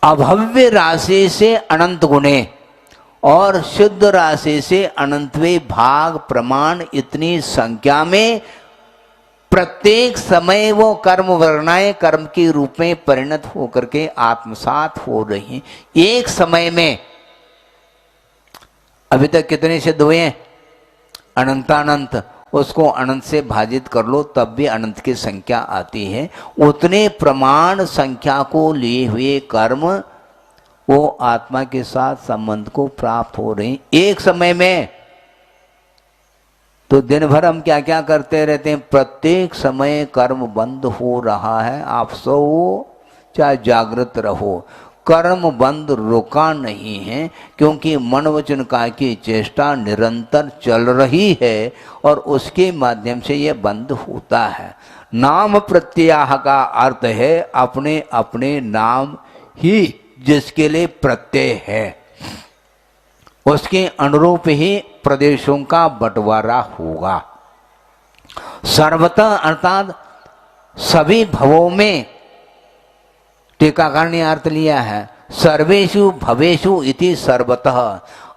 Speaker 1: अभव्य राशि से अनंत गुणे और शुद्ध राशि से अनंतवे भाग प्रमाण इतनी संख्या में प्रत्येक समय वो कर्म वर्णाएं कर्म के रूप में परिणत होकर के आत्मसात हो रही हैं एक समय में। अभी तक कितने सिद्ध हुए हैं? अनंतानंत। उसको अनंत से भाजित कर लो तब भी अनंत की संख्या आती है। उतने प्रमाण संख्या को लिए हुए कर्म वो आत्मा के साथ संबंध को प्राप्त हो रहे हैं एक समय में। तो दिन भर हम क्या क्या करते रहते हैं, प्रत्येक समय कर्म बंद हो रहा है। आप सो चाहे जागृत रहो, कर्म बंद रुका नहीं है, क्योंकि मन वचन काया की चेष्टा निरंतर चल रही है और उसके माध्यम से यह बंद होता है। नाम प्रत्यय का अर्थ है अपने अपने नाम ही जिसके लिए प्रत्यय है उसके अनुरूप ही प्रदेशों का बंटवारा होगा। सर्वतः अर्थात सभी भवों में, टीकाकार ने अर्थ लिया है सर्वेषु भवेषु इति सर्वतः।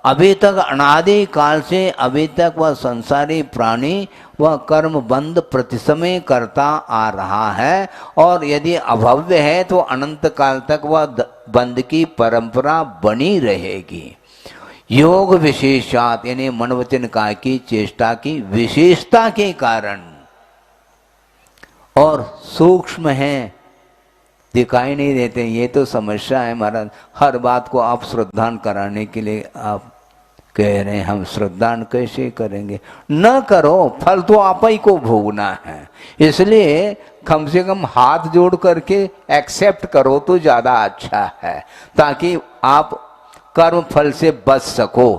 Speaker 1: अभी तक अनादि काल से अभी तक वह संसारी प्राणी वह कर्म बंद प्रतिसमय करता आ रहा है और यदि अभव्य है तो अनंत काल तक वह बंद की परंपरा बनी रहेगी। योग विशेषात यानी मन वचन काया की चेष्टा की विशेषता के कारण और सूक्ष्म है, दिखाई नहीं देते। ये तो समस्या है महाराज। हर बात को आप श्रद्धान कराने के लिए आप कह रहे हैं, हम श्रद्धान कैसे करेंगे? न करो, फल तो आप ही को भोगना है। इसलिए कम से कम हाथ जोड़ करके एक्सेप्ट करो तो ज्यादा अच्छा है, ताकि आप कर्म फल से बच सको।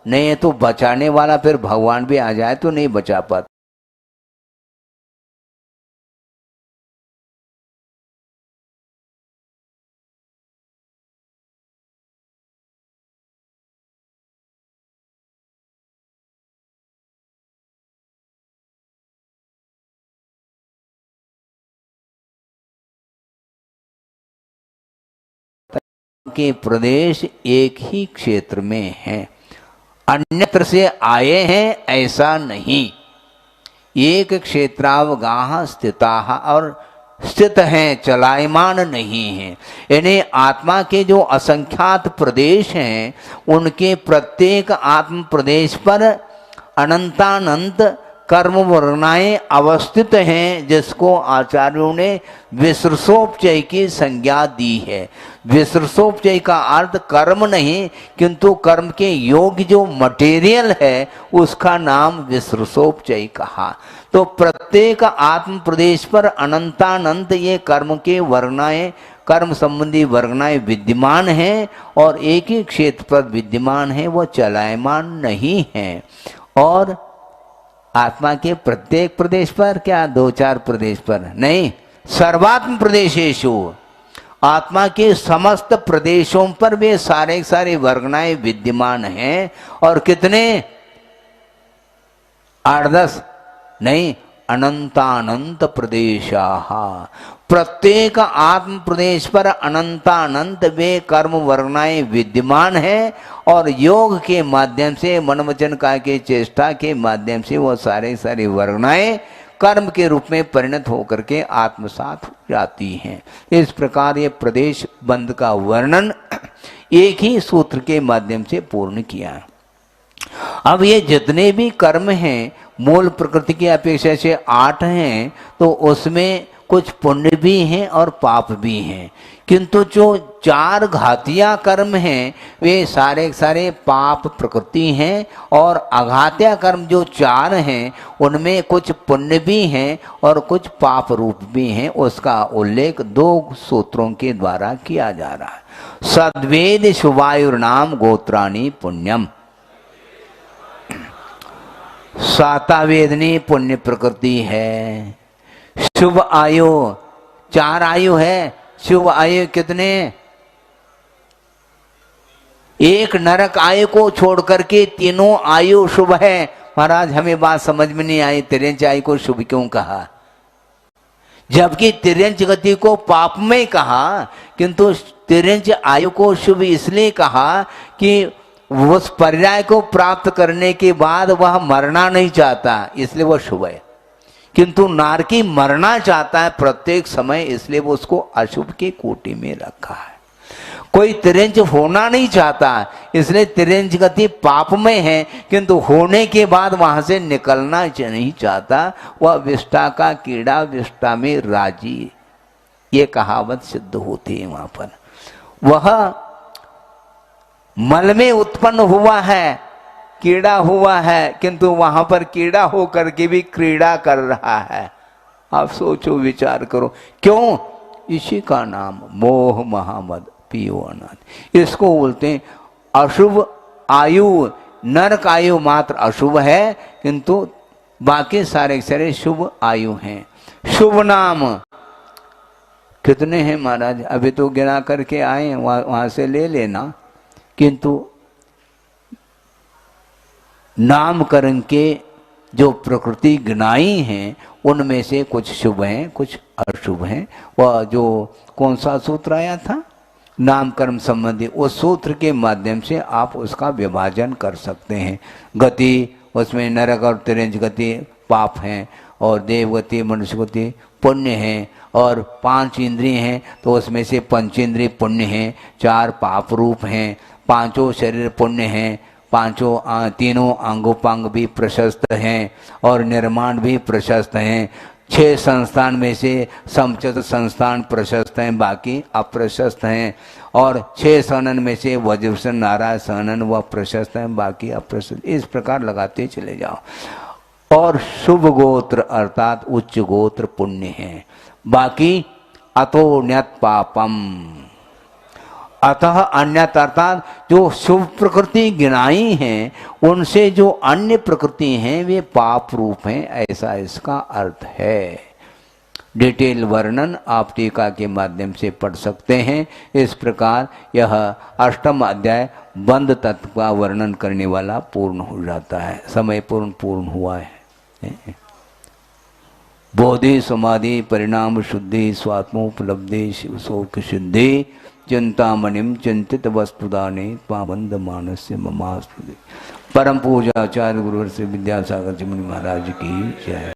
Speaker 1: नहीं तो बचाने वाला फिर भगवान भी आ जाए तो नहीं बचा पाता। के प्रदेश एक ही क्षेत्र में हैं, अन्यत्र से आए हैं ऐसा नहीं। एक क्षेत्रावगाह स्थिताः और स्थित हैं, चलायमान नहीं हैं। यानी आत्मा के जो असंख्यात प्रदेश हैं उनके प्रत्येक आत्म प्रदेश पर अनंतानंत कर्म वर्णाएं अवस्थित हैं, जिसको आचार्यों ने विसृसोपचय की संज्ञा दी है। विसृसोपचय का अर्थ कर्म नहीं, किंतु कर्म के योग्य जो मटेरियल है उसका नाम विसृसोपचय कहा। तो प्रत्येक आत्म प्रदेश पर अनंतानंत ये कर्म के वर्णाएं कर्म संबंधी वर्णाएं विद्यमान हैं और एक ही क्षेत्र पर विद्यमान है, वो चलायमान नहीं है। और आत्मा के प्रत्येक प्रदेश पर क्या, 2-4 प्रदेश पर नहीं, सर्वात्म प्रदेशेषु आत्मा के समस्त प्रदेशों पर वे सारे सारे वर्गनाएं विद्यमान हैं। और कितने, 8-10 नहीं, अनंतानंत प्रदेशाः। प्रत्येक आत्म प्रदेश पर अनंतानंत वे कर्म वर्णाएं विद्यमान है और योग के माध्यम से, मन वचन काया के चेष्टा के माध्यम से वो सारे वर्णाएं कर्म के रूप में परिणत होकर के आत्मसात हो जाती हैं। इस प्रकार ये प्रदेश बंध का वर्णन एक ही सूत्र के माध्यम से पूर्ण किया। अब ये जितने भी कर्म हैं मूल प्रकृति की अपेक्षा से 8 हैं, तो उसमें कुछ पुण्य भी हैं और पाप भी हैं, किंतु जो 4 घातिया कर्म हैं वे सारे पाप प्रकृति हैं और अघातिया कर्म जो 4 हैं उनमें कुछ पुण्य भी हैं और कुछ पाप रूप भी हैं। उसका उल्लेख 2 सूत्रों के द्वारा किया जा रहा है। सद्वेद शुभायुर्नाम गोत्राणि पुण्यम। सातावेदनी पुण्य प्रकृति है। शुभ आयु 4 आयु है। शुभ आयु कितने? 1 नरक आयु को छोड़ करके तीनों आयु शुभ है। महाराज हमें बात समझ में नहीं आई, तिर्यंच आयु को शुभ क्यों कहा, जबकि तिर्यंच गति को पाप में कहा, किंतु तिर्यंच आयु को शुभ इसलिए कहा कि उस पर्याय को प्राप्त करने के बाद वह मरना नहीं चाहता, इसलिए वह शुभ है। किंतु नारकी मरना चाहता है प्रत्येक समय, इसलिए वो उसको अशुभ की कोटि में रखा है। कोई तिर्यंच होना नहीं चाहता, इसलिए तिर्यंच गति पाप में है, किंतु होने के बाद वहां से निकलना नहीं चाहता। वह विष्टा का कीड़ा विष्टा में राजी, ये कहावत सिद्ध होती है। वहां पर वह मल में उत्पन्न हुआ है, कीड़ा हुआ है, किंतु वहां पर कीड़ा होकर के भी क्रीड़ा कर रहा है। आप सोचो विचार करो, क्यों? इसी का नाम मोह महामद पियो अनादि। इसको बोलते हैं अशुभ आयु। नरक आयु मात्र अशुभ है, किंतु बाकी सारे शुभ आयु हैं। शुभ नाम कितने हैं महाराज? अभी तो गिना करके आए, वहां से ले लेना। किंतु नामकरण के जो प्रकृति गिनाई हैं उनमें से कुछ शुभ हैं कुछ अशुभ हैं। वह जो कौन सा सूत्र आया था नामकर्म संबंधी, उस सूत्र के माध्यम से आप उसका विभाजन कर सकते हैं। गति उसमें नरक और तिर्यंच गति पाप हैं और देवगति मनुष्य गति पुण्य हैं, और 5 इंद्रिय हैं तो उसमें से 5 इंद्रिय पुण्य हैं, 4 पाप रूप हैं, 5 शरीर पुण्य हैं, 3 अंगोपांग भी प्रशस्त हैं और निर्माण भी प्रशस्त हैं। 6 संस्थान में से समचित संस्थान प्रशस्त हैं, बाकी अप्रशस्त हैं, और 6 सनन में से वज्रसन नारायण सनन व प्रशस्त हैं, बाकी अप्रशस्त। इस प्रकार लगाते चले जाओ। और शुभ गोत्र अर्थात उच्च गोत्र पुण्य है, बाकी अतोन्यत पापम। अतः अन्यत अर्थात जो शुभ प्रकृति गिनाई हैं उनसे जो अन्य प्रकृति हैं वे पाप रूप हैं, ऐसा इसका अर्थ है। डिटेल वर्णन आप टीका के माध्यम से पढ़ सकते हैं। इस प्रकार यह 8वां अध्याय बंध तत्व का वर्णन करने वाला पूर्ण हो जाता है। समय पूर्ण हुआ है। बोधि समाधि परिणाम शुद्धि स्वात्मोपलब्धि शिव शोक शुद्धि चिंतामणिम चिंतित वस्तुदाने पाबंद मानस्य ममास्तुति। परम पूजा आचार्य गुरुवर से विद्यासागर जी मुनि महाराज की जय।